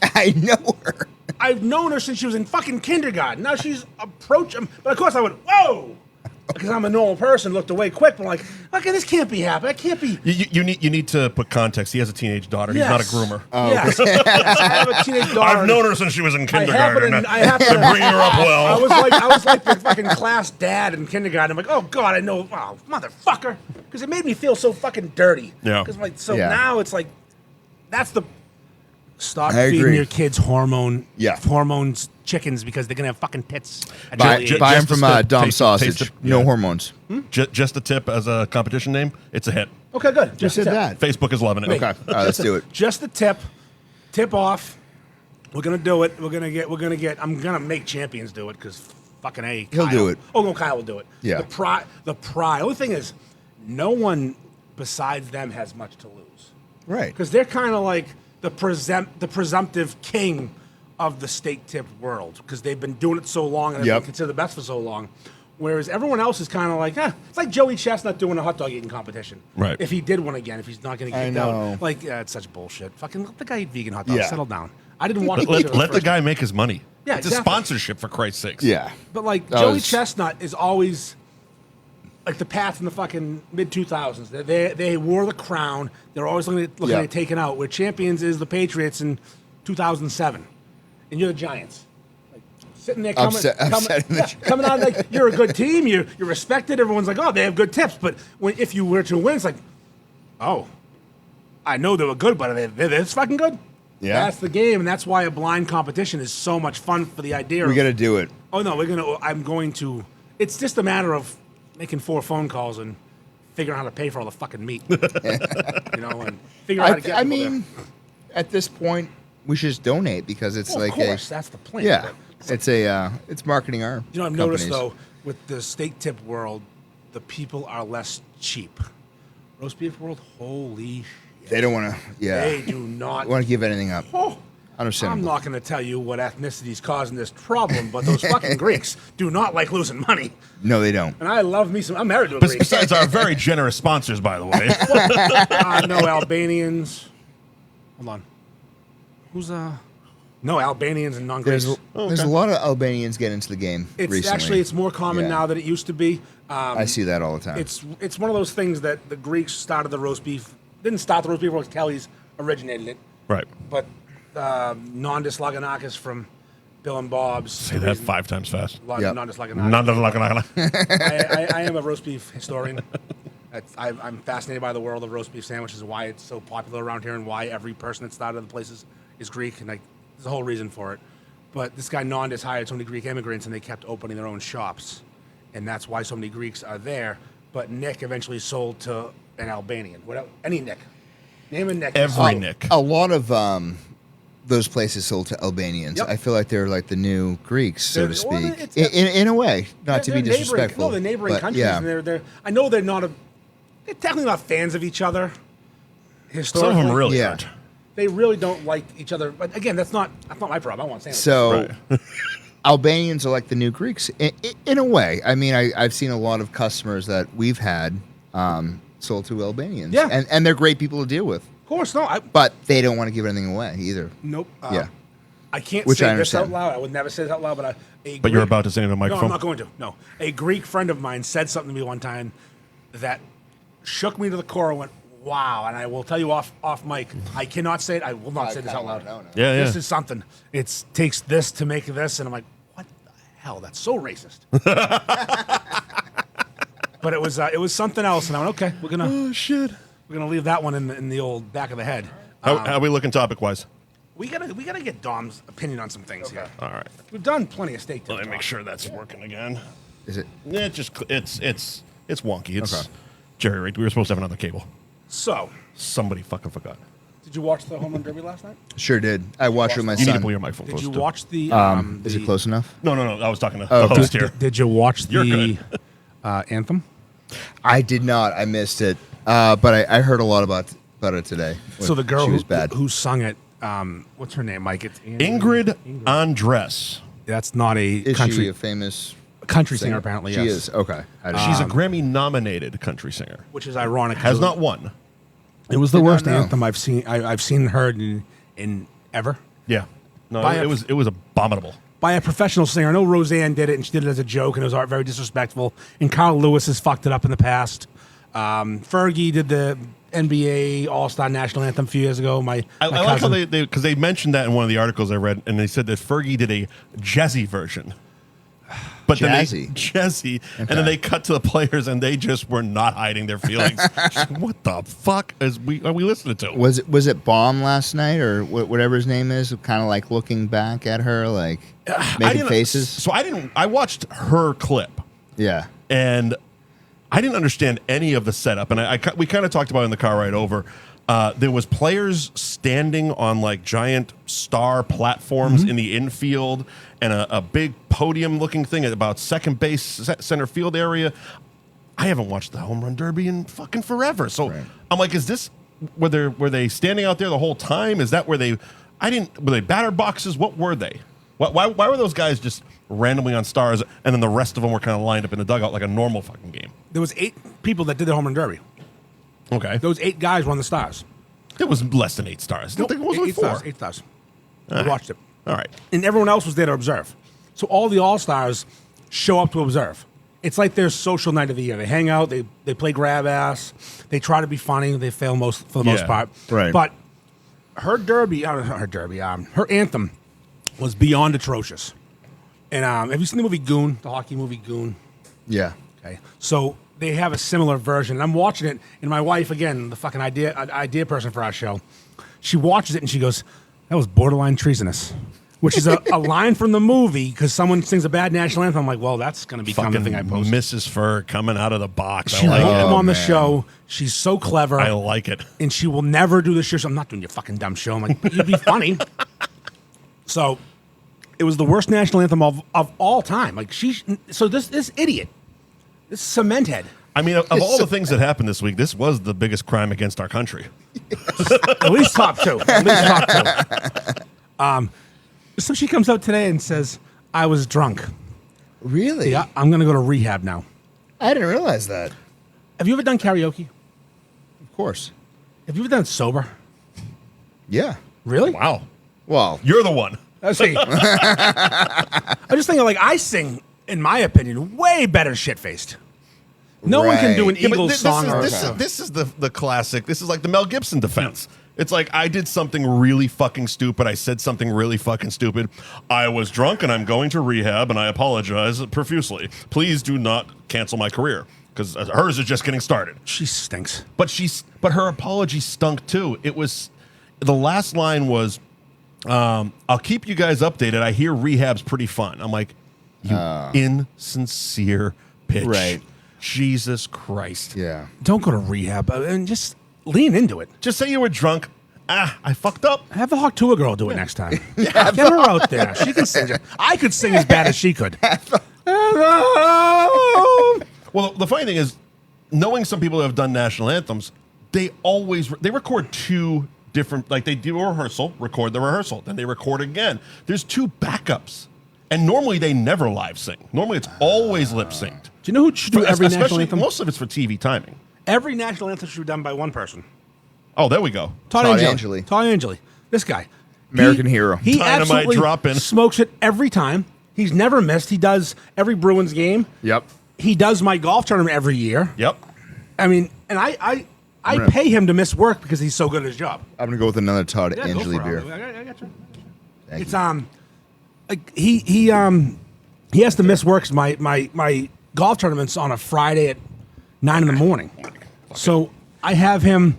I know her. I've known her since she was in fucking kindergarten. Now she's approaching, but of course I went, whoa, because I'm a normal person. Looked away quick, but I'm like, okay, this can't be happening. That can't be. You need to put context. He has a teenage daughter. Yes. He's not a groomer. Yes. I have a teenage daughter. I've known her since she was in kindergarten. I happen to bring her up well. I was like the fucking class dad in kindergarten. I'm like, oh god, I know, oh, motherfucker, because it made me feel so fucking dirty. Yeah. Because like, so Yeah. now it's like, that's the. Stop I feeding agree. your kids hormones chickens because they're gonna have fucking tits. At Buy early age. them just from to Dom taste- Sausage. taste it. No Yeah. hormones. Just a tip as a competition name. It's a hit. Okay, good. Just said a tip. that. Facebook is loving it. Okay, all right, let's do it. Just the tip off. We're gonna do it. We're gonna get. I'm gonna make champions do it because fucking A. He'll Kyle. do it. Oh no, Kyle will do it. Yeah. The pride. Only thing is, no one besides them has much to lose Right. because they're kind of like the presumptive king of the steak tip world because they've been doing it so long and they've Yep. been considered the best for so long. Whereas everyone else is kind of like, it's like Joey Chestnut doing a hot dog eating competition. Right. If he did one again, if he's not going to I get know. out. Like, it's such bullshit. Fucking let the guy eat vegan hot dogs. Yeah. Settle down. I didn't watch Let the guy make his money. Yeah, it's a exactly. sponsorship for Christ's sakes. Yeah. But like That Joey was- Chestnut is always like the Pats in the fucking mid 2000s. They wore the crown. They're always looking Yeah. at taken out. Where champions is the Patriots in 2007, and you're the Giants. Like sitting there coming coming out like you're a good team. You're respected. Everyone's like, oh, they have good tips. But if you were to win, it's like, oh, I know they were good, but they're this fucking good. Yeah. That's the game, and that's why a blind competition is so much fun for the idea. We of, got to do it. oh no, I'm going to. It's just a matter of making 4 phone calls and figuring out how to pay for all the fucking meat. And figure out how to get I people there. mean, at this point, we should just donate because it's Well, like of course, that's the plan. yeah, but it's marketing our. you know, I've noticed companies. though, with the steak tip world, the people are less cheap. Roast beef world, holy shit. They don't want to. Yeah. They do not. Want to give anything up. Oh, I'm Understandable. not going to tell you what ethnicity is causing this problem, but those fucking Greeks do not like losing money. No, they don't. And I love me some. I'm married to a Greek. Besides our very generous sponsors, by the way. No Albanians. Hold on. Who's No Albanians and non-Greeks. There's a lot of Albanians getting into the game It's recently. actually it's more common Yeah. now than it used to be. I see that all the time. It's one of those things that the Greeks started the roast beef. Didn't start the roast beef. Kelly's originated it, Right. but Nondis Laganakis from Bill and Bob's. Say that 5 times fast. Yep. Nondis Laganakis. Not I am a roast beef historian. I'm fascinated by the world of roast beef sandwiches and why it's so popular around here and why every person that started the places is Greek. And there's a whole reason for it. But this guy Nondis hired so many Greek immigrants and they kept opening their own shops. And that's why so many Greeks are there. But Nick eventually sold to an Albanian. Any Nick. Name a Nick. Every Nick. A lot of those places sold to Albanians. Yep. I feel like they're like the new Greeks, so to Well, speak. it's- In a way, not to be They're disrespectful. No, they're neighboring but countries. Yeah. And they're I know they're not they're technically not fans of each other. Historically. Some of them really Yeah. aren't. They really don't like each other. But again, that's not my problem. I want sandwiches. So Right. Albanians are like the new Greeks in a way. I mean, I've seen a lot of customers that we've had sold to Albanians. Yeah. And they're great people to deal with. Of course, no. But they don't want to give anything away either. Nope. Yeah. I can't Which say I this out understand. loud. I would never say this out loud, but But you're about to say it in a No, microphone? I'm not going to. No. A Greek friend of mine said something to me one time that shook me to the core and went, wow. And I will tell you off mic, I cannot say it. I will not say this out loud. Yeah, yeah. This is something. It takes this to make this. And I'm like, what the hell? That's so racist. But it was something else. And I went, okay, we're Oh, shit. gonna leave that one in the old back of the head. How are we looking topic-wise? We gotta get Dom's opinion on some things here. All right. We've done plenty of steak. Let me talk. make sure that's working again. Is it? It's wonky. It's Okay. Jerry rigged. We were supposed to have another cable. So, Somebody fucking forgot. did you watch the Home Run Derby last night? Sure did. I watched with my You need to son. pull your microphone Did closer. you watch the? Is it close enough? No. I was talking to Oh, the host here. Did you watch You're the good. anthem? I did not. I missed it. But I heard a lot about it today. So the girl she was bad. who sung it, what's her name, Mike? It's Ingrid Andress. That's not a Is country she a famous? country singer, apparently. She yes. is. Okay. She's a Grammy-nominated country singer. Which is ironic. Has not won. It was the Did not worst know. anthem I've seen. I've seen heard in ever. Yeah. No, By a- it was abominable. By a professional singer. I know Roseanne did it, and she did it as a joke, and it was very disrespectful. And Carl Lewis has fucked it up in the past. Fergie did the NBA All-Star National Anthem a few years ago. My I like how cousin. because they mentioned that in one of the articles I read, and they said that Fergie did a jazzy version. But Jazzy? and then they cut to the players, and they just were not hiding their feelings. What the fuck are we listening to? Was it Bomb last night or whatever his name is? Kind of like looking back at her, like making faces. So I watched her clip, Yeah. and I didn't understand any of the setup. And we kind of talked about it in the car ride over. There was players standing on like giant star platforms in the infield and a big podium-looking thing at about second base, center field area. I haven't watched the home run derby in fucking forever. So I'm like, is this were they standing out there the whole time? Is that were they batter boxes? What were they? Why were those guys just randomly on stars and then the rest of them were kind of lined up in the dugout like a normal fucking game? There was 8 people that did the home run derby. Okay. Those 8 guys won the stars. It was less than 8 stars. I think it was only 4. 8 stars. I watched it. All right. And everyone else was there to observe. So all the All-Stars show up to observe. It's like their social night of the year. They hang out, they play grab ass, they try to be funny, they fail for the most part. Right. But her anthem was beyond atrocious. And have you seen the movie Goon, the hockey movie Goon? Yeah. Okay. So they have a similar version. And I'm watching it, and my wife, again, the fucking idea person for our show, she watches it and she goes, "That was borderline treasonous," which is a line from the movie because someone sings a bad national anthem. I'm like, well, that's going to become the thing I post. Mrs. Ferg coming out of the box. She I like wrote it. him on the man. show. She's so clever. I like it. And she will never do the show. So I'm not doing your fucking dumb show. I'm like, but you'd be funny. So it was the worst national anthem of all time. Like this idiot, this cement head. I mean, of all the things that happened this week, this was the biggest crime against our country. At least top 2. At least top 2. So she comes out today and says, "I was drunk. Really? Yeah, I'm going to go to rehab now." I didn't realize that. Have you ever done karaoke? Of course. Have you ever done it sober? Yeah. Really? Wow. Well, You're the one. Let's see. I'm just thinking, like, I sing, in my opinion, way better shit-faced. No one can do an Right. Yeah, but Eagles song. this is the classic. This is like the Mel Gibson defense. It's like I did something really fucking stupid. I said something really fucking stupid. I was drunk and I'm going to rehab and I apologize profusely. Please do not cancel my career because hers is just getting started. She stinks. But her apology stunk too. It was the last line was, "I'll keep you guys updated. I hear rehab's pretty fun." I'm like, you insincere bitch. Right. Jesus Christ. yeah. Don't go to rehab and just lean into it. Just say you were drunk. I fucked up. Have the Hawk Tour girl do it next time. Get her out there. She can sing. I could sing as bad as she could. Well, the funny thing is, knowing some people that have done national anthems, they record 2 different, like they do a rehearsal, record the rehearsal, then they record again. There's 2 backups. And normally they never live sing. Normally it's always lip synced. Do you know who should do every national Especially, anthem? most of it's for TV timing. Every national anthem should be done by one person. Oh, there we go. Todd Todd Angeli. Angeli. Todd Angeli. This guy. American hero. He Dynamite absolutely drop-in. smokes it every time. He's never missed. He does every Bruins game. Yep. He does my golf tournament every year. Yep. I mean, and I pay him to miss work because he's so good at his job. I'm going to go with another Todd Yeah, go Angeli for it. beer. I got you. Thank It's you. like he has to miss work 'cause my golf tournament's on a Friday at 9 in the morning. So I have him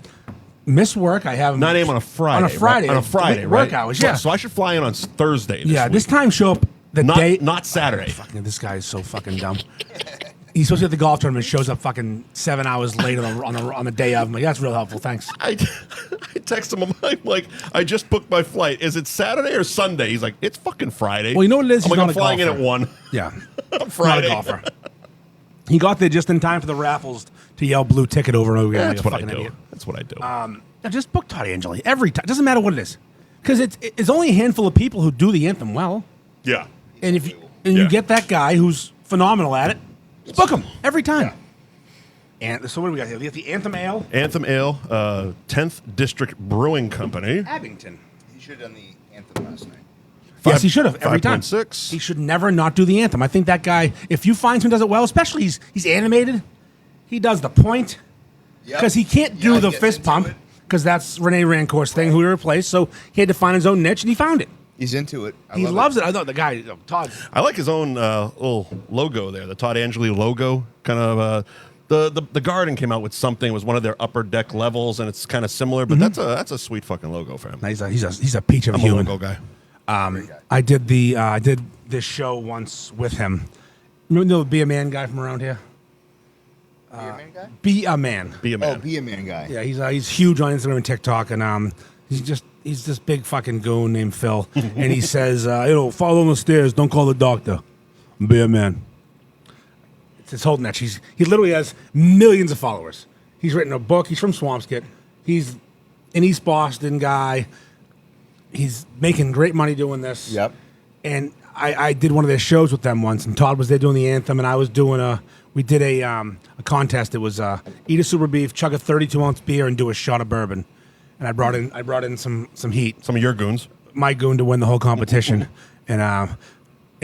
miss work. I have him 9 a.m. on a Friday. On a Friday. Right? On a Friday, right? Work hours, yeah. So I should fly in on Thursday. Yeah, week. this time show up the not, day. Not Saturday. Fucking, this guy is so fucking dumb. He's supposed to be at the golf tournament. Shows up fucking 7 hours later on the day of. I'm like, that's real helpful. Thanks. I text him. I'm like, I just booked my flight. Is it Saturday or Sunday? He's like, it's fucking Friday. Well, you know what it is? I'm He's like, not I'm a flying in golfer. at 1. Yeah, Friday. Not a golfer. He got there just in time for the raffles to yell blue ticket over and over again. That's like a what I fucking do. idiot. That's what I do. Now just book Todd Angeli every time. Doesn't matter what it is, because it's only a handful of people who do the anthem well. yeah. And if you, and you Yeah. get that guy who's phenomenal at it. Just book them every time. And so what do we got here? We got the Anthem Ale. Anthem Ale, 10th District Brewing Company. Abington. He should have done the anthem last night. Yes, he should have every time. 5.6. He should never not do the anthem. I think that guy, if you find someone who does it well, especially he's animated, he does the point because he can't do the fist pump because that's Rene Rancourt's thing, who he replaced. So he had to find his own niche, and he found it. He's into it. He loves it. I know the guy, Todd. I like his own little logo there, the Todd Angeli logo. Kind of the Garden came out with something. It was one of their upper deck levels, and it's kind of similar. But that's a sweet fucking logo for him. He's a peach of a I'm human. a logo guy. I did this show once with him. Remember the Be a Man guy from around here? Be a man guy? Be a Man. Be a man. Oh, be a man guy. Yeah, he's huge on Instagram and TikTok, and he's this big fucking goon named Phil, and he says, follow on the stairs, don't call the doctor, be a man. It's his whole niche. He literally has millions of followers. He's written a book. He's from Swampscott. He's an East Boston guy. He's making great money doing this. Yep. And I did one of their shows with them once, and Todd was there doing the anthem, and I was doing we did a contest. It was eat a super beef, chug a 32-ounce beer, and do a shot of bourbon. And I brought in some heat. Some of your goons. My goon to win the whole competition, and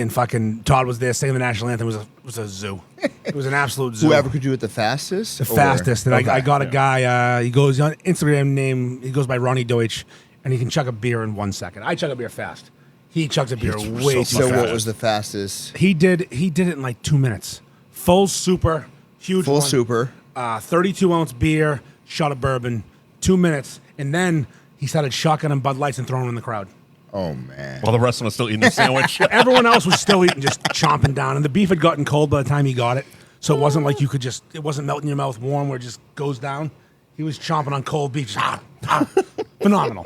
fucking Todd was there singing the national anthem. It was a zoo. It was an absolute zoo. Whoever could do it the fastest? The fastest. And I got a guy. He goes on Instagram name. He goes by Ronnie Deutsch, and he can chug a beer in 1 second. I chug a beer fast. He chugs a beer way too So fast. what was the fastest? He did it in like 2 minutes. Full super, huge. Full one. super. 32-ounce beer, shot of bourbon, 2 minutes, and then he started shotgunning Bud Lights and throwing them in the crowd. Oh, man. While the rest of them was still eating the sandwich. Everyone else was still eating, just chomping down, and the beef had gotten cold by the time he got it, so it wasn't like it wasn't melting in your mouth warm where it just goes down. He was chomping on cold beef. Phenomenal.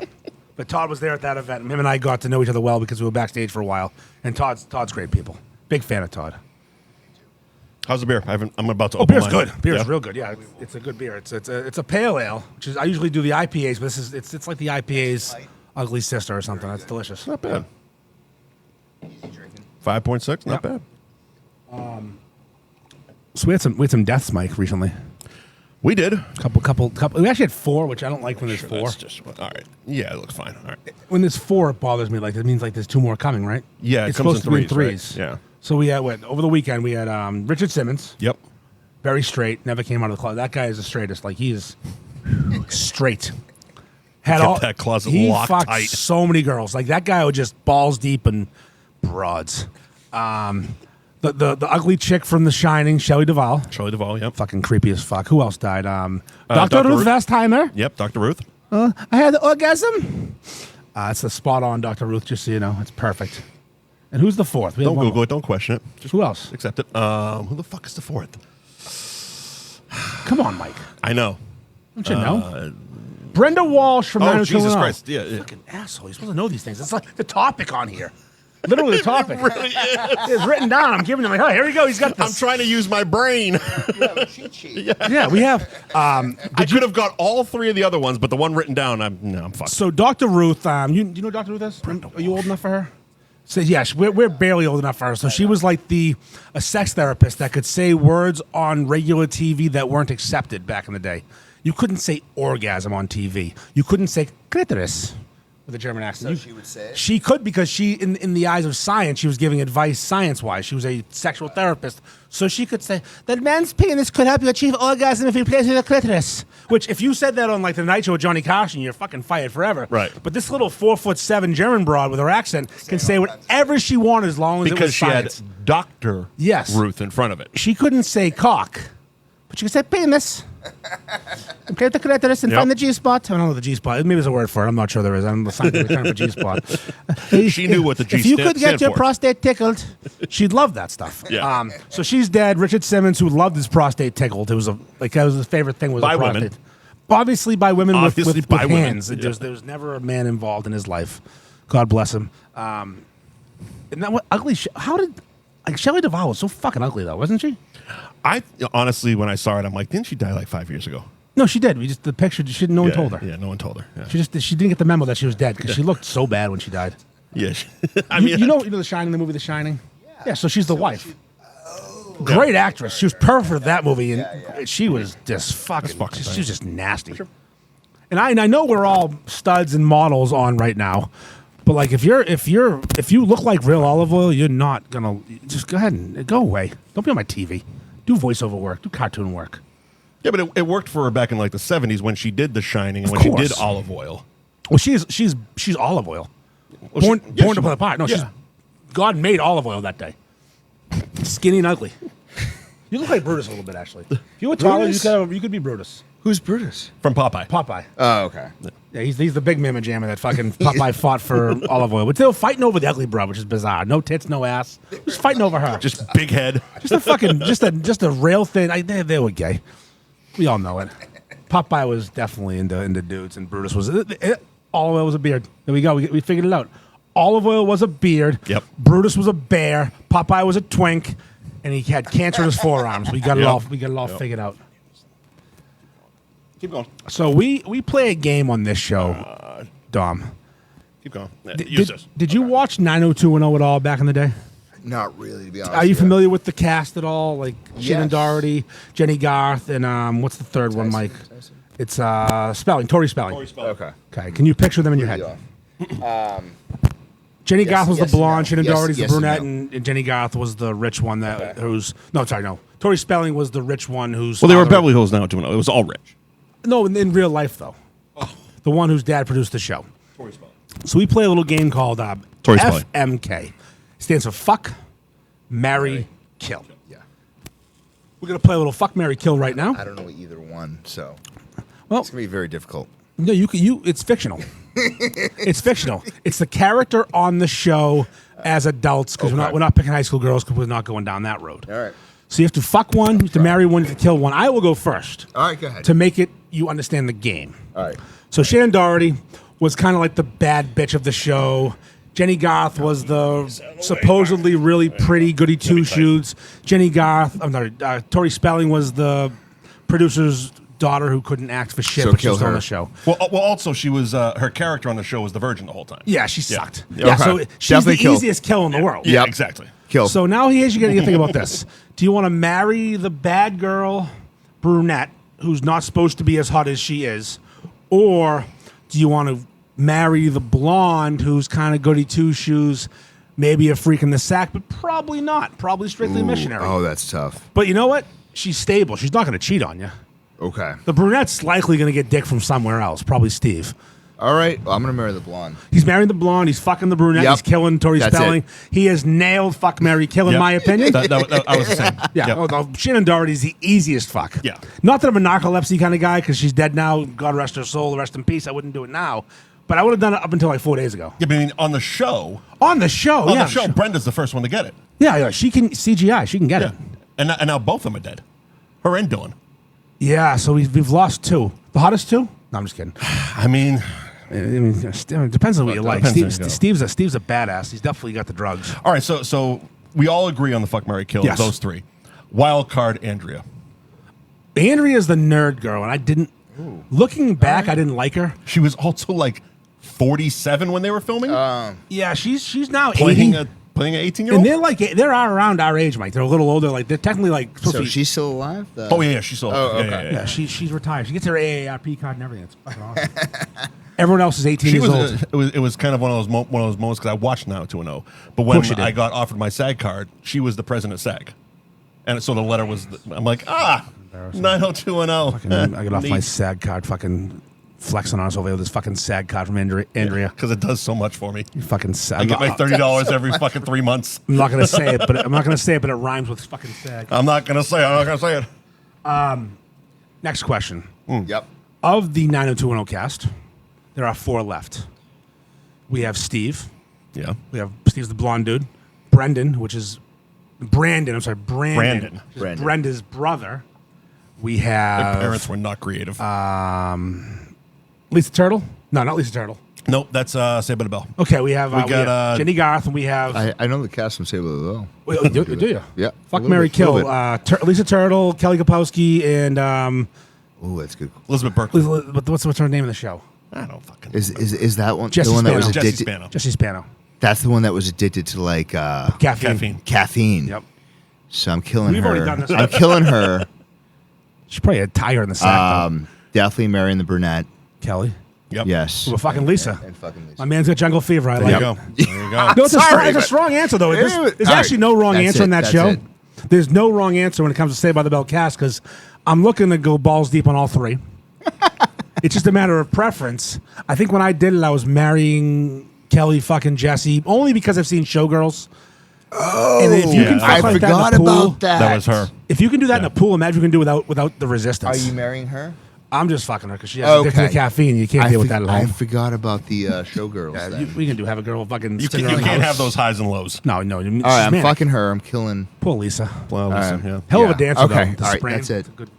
But Todd was there at that event, and him and I got to know each other well because we were backstage for a while. And Todd's great people. Big fan of Todd. How's the beer? I'm about to Oh, open beer's mine. good. Beer's real good. Yeah, it's a good beer. It's a pale ale, which is I usually do the IPAs, but it's like the IPA's ugly sister or something. That's delicious. Not bad. Easy drinking. 5.6, not bad. So we had some deaths, Mike, recently. We did. Couple. We actually had 4, which I don't like when there's 4. That's just, all right. Yeah, it looks fine. All right. When there's 4, it bothers me. Like, that means like there's 2 more coming, right? Yeah, it it's comes supposed in to be in threes, threes. right? Yeah. So we had over the weekend we had Richard Simmons, Yep. very straight, never came out of the closet. That guy is the straightest. Like he is straight. Kept that closet he locked fucked tight. so many girls. Like that guy would just balls deep and broads. The ugly chick from The Shining, Shelley Duvall. Shelley Duvall, yep. Fucking creepy as fuck. Who else died? Dr. Dr. Ruth Ruth. Vestheimer. Yep, Dr. Ruth. I had the orgasm. It's a spot on Dr. Ruth, just so you know. It's perfect. And who's the 4th? We have Don't one Google more. it. Don't question it. Just Who else? accept it. Who the fuck is the 4th? Come on, Mike. I know. Don't you know? Brenda Walsh from Oh, 90210. Jesus Christ. Yeah. Fucking asshole. You're supposed to know these things. It's like the topic on here. Literally the topic. really is. It's written down. I'm giving him like, oh, here we go. He's got this. I'm trying to use my brain. You have a cheat sheet. Yeah, we have. I could have got all 3 of the other ones, but the one written down, I'm fucked. So Dr. Ruth, you know who Dr. Ruth is? Are you old enough for her? So yes, we're barely old enough for her. So she was like a sex therapist that could say words on regular TV that weren't accepted back in the day. You couldn't say orgasm on TV. You couldn't say clitoris with a German accent. So she would say it? She could because she, in the eyes of science, she was giving advice science-wise. She was a sexual therapist. So she could say, that man's penis could help you achieve orgasm if he plays with a clitoris. Which, if you said that on like the Night Show with Johnny Carson, you're fucking fired forever. Right. But this little 4'7" German broad with her accent can say whatever she wanted as long as it because was she science. had Dr. Yes. Ruth in front of it. She couldn't say cock, but she could say penis. And play with the clitoris and Yep. find the G-spot. I don't know the G-spot. Maybe there's a word for it. I'm not sure there is. I'm the scientific term for G-spot. She knew what the G If you stand- could get stand your for. prostate tickled, she'd love that stuff. Yeah. So she's dead. Richard Simmons, who loved his prostate tickled. It was that was his favorite thing was By a prostate. women. Obviously by women Obviously with by women. hands. Yeah. There was never a man involved in his life. God bless him. And that what ugly. How did Shelley Duvall was so fucking ugly though, wasn't she? I honestly, when I saw it, I'm like, didn't she die like 5 years ago? No, she did. We just the picture. No one told her. Yeah, no one told her. Yeah. She didn't get the memo that she was dead because she looked so bad when she died. Yeah. You know The Shining, the movie The Shining. Yeah. So she's the wife. Great actress. She was perfect for that movie, and she was just fucking. fucking She was just nasty. And I know we're all studs and models on right now, but like if you look like real olive oil, you're not gonna just go ahead and go away. Don't be on my TV. Do voiceover work. Do cartoon work. Yeah, but it worked for her back in like the 70s when she did The Shining and when course. she did olive oil. Well, she's olive oil. Well, Born she to play the part. No, yeah. God made olive oil that day. Skinny and ugly. You look like Brutus a little bit, actually. If you were taller, you could be Brutus. Who's Brutus? From Popeye. Popeye. Oh, okay. Yeah, he's the big mamma jammer that fucking Popeye fought for olive oil. But they were fighting over the ugly bro, which is bizarre. No tits, no ass. Just fighting over her. Just big head. Just a fucking, just a rail thin. They were gay. We all know it. Popeye was definitely into dudes, and Brutus was. Olive oil was a beard. There we go. We figured it out. Olive oil was a beard. Yep. Brutus was a bear. Popeye was a twink, and he had cancer in his forearms. We got it all. We got it all figured out. Keep going. So we play a game on this show, Dom. Keep going. Use this. Did you watch 90210 at all back in the day? Not really, to be honest. Are you with familiar with the cast at all? Like Shannon Yes. Doherty, Jenny Garth, and what's the third one, Mike? Tyson? It's Spelling, Tori Spelling. Okay. Okay, can you picture them in your head? Jenny Garth was yes, the blonde, no. Shannon Yes, Doherty's yes the and brunette, no. and Jenny Garth was the rich one no. Tori Spelling was the rich one who's Well, they were Beverly Hills now doing it. It was all rich. No, in real life though. The one whose dad produced the show. Tori Spelling. So we play a little game called Tori Spelling. FMK. Stands for Fuck, Marry, Kill. Yeah. We're gonna play a little Fuck, Marry, Kill right now. I don't know either one, so Well, it's gonna be very difficult. no, it's fictional. It's fictional. It's the character on the show as adults because we're not picking high school girls because we're not going down that road. All right. So you have to fuck one, you have to marry one, you have to kill one. I will go first. All right, go ahead. To make it you understand the game. All right. So Shannon Doherty was kind of like the bad bitch of the show. Jenny Garth was the supposedly really pretty goody two shoes. Tori Spelling was the producer's daughter who couldn't act for shit, So but she kill was on her. the show. Well, also, she was her character on the show was the virgin the whole time. Yeah, she sucked. Yeah. Yeah, Okay. so she's Definitely the kill. easiest kill in the world. Yeah, Yep. exactly. Kill. So now here's you got to think about this. Do you want to marry the bad girl brunette who's not supposed to be as hot as she is, or do you want to marry the blonde who's kind of goody two shoes, maybe a freak in the sack, but probably not. Probably strictly missionary. Oh, that's tough. But you know what? She's stable. She's not going to cheat on you. Okay. The brunette's likely going to get dick from somewhere else. Probably Steve. All right. Well, I'm gonna marry the blonde. He's marrying the blonde. He's fucking the brunette. Yep. He's killing Tori That's Spelling. it. He has nailed fuck, marry, kill, in Yep. my opinion. I was the same. Yeah, Yep. Shannon Doherty's the easiest fuck. Yeah. Not that I'm a narcolepsy kind of guy because she's dead now. God rest her soul. Rest in peace. I wouldn't do it now. But I would have done it up until like 4 days ago. Yeah, but I mean, on the show, On the show, yeah. Brenda's the first one to get it. Yeah, she can CGI. She can get Yeah. it. And now both of them are dead. Her and Dylan. Yeah, so we've lost two. The hottest two? No, I'm just kidding. I mean, It depends on what you like. Depends on you go. Steve's a badass. He's definitely got the drugs. all right, so we all agree on the fuck, marry, kill, Yes. those three. Wild card, Andrea. Andrea's the nerd girl, and I didn't. Looking back, I didn't like her. She was also like 47 when they were filming, Yeah, she's now playing 80. playing an 18-year-old. And they're around our age, Mike. They're a little older. Like they're technically like. supposed So to be- she's still alive? Oh yeah, she's still. Oh, yeah, okay. Yeah, she's retired. She gets her AARP card and everything. It's fucking awesome. Everyone else is 18 She years was. old. It was kind of one of those moments because I watched Now 2-0, but when course you did. I got offered my SAG card, she was the president of SAG, and so the letter was. I'm like 90210. I get off my SAG card, fucking flexing on us over there. This fucking SAG card from Andrea. because it does so much for me. You fucking SAG. I get my $30 every fucking 3 months. I'm not gonna say it, but it rhymes with fucking SAG. I'm not gonna say it. Next question. Yep. Of the 90210 cast, there are 4 left. We have Steve. Yeah. We have Steve's the blonde dude. Brandon, which is Brandon. I'm sorry, Brandon. Which is Brandon. Brenda's brother. We My have parents were not creative. Lisa Turtle. No, not Lisa Turtle. Nope, that's Saved by the Bell. Okay, we have, We got, Jenny Garth, and we have. I know the cast from Sable the Low. Wait, do you? Yeah. Fuck, a little Mary, bit, a Kill. little Lisa Turtle, Kelly Kapowski, and Oh, that's good. Elizabeth Berkley. what's her name in the show? I don't fucking. Is that one Jesse the one that Spano. was Jesse addicted? Spano. Jesse Spano. That's the one that was addicted to like Caffeine. caffeine. Yep. So I'm killing We've her. already done this. I'm killing her. She's probably a tiger in the sack, though. Definitely marrying the brunette. Kelly. Yep. Yes. Well, fucking Lisa. And fucking Lisa. My man's got jungle fever. I There like you go. it. There you go. No, it's, Sorry, it's a but- strong answer, though. There's All actually right. no wrong That's answer on it. that That's show. it. There's no wrong answer when it comes to Saved by the Bell cast because I'm looking to go balls deep on all three. It's just a matter of preference. I think when I did it, I was marrying Kelly fucking Jesse only because I've seen Showgirls. Oh, and if you can fuck I like forgot that in the pool, about that. That was her. if you can do that in a pool, imagine you can do it without the Are resistance. you marrying her? I'm just fucking her because she has addicted to caffeine. You can't deal with that at I home. forgot about the showgirls. Yeah, then. we can have a girl fucking. You sitting can't around the have house. those highs and lows. No. All right, I'm fucking her. I'm killing. Poor Lisa. Well, listen, yeah. Hell of a Yeah. dancer, Okay. though. The All right, sprain. that's it. Good.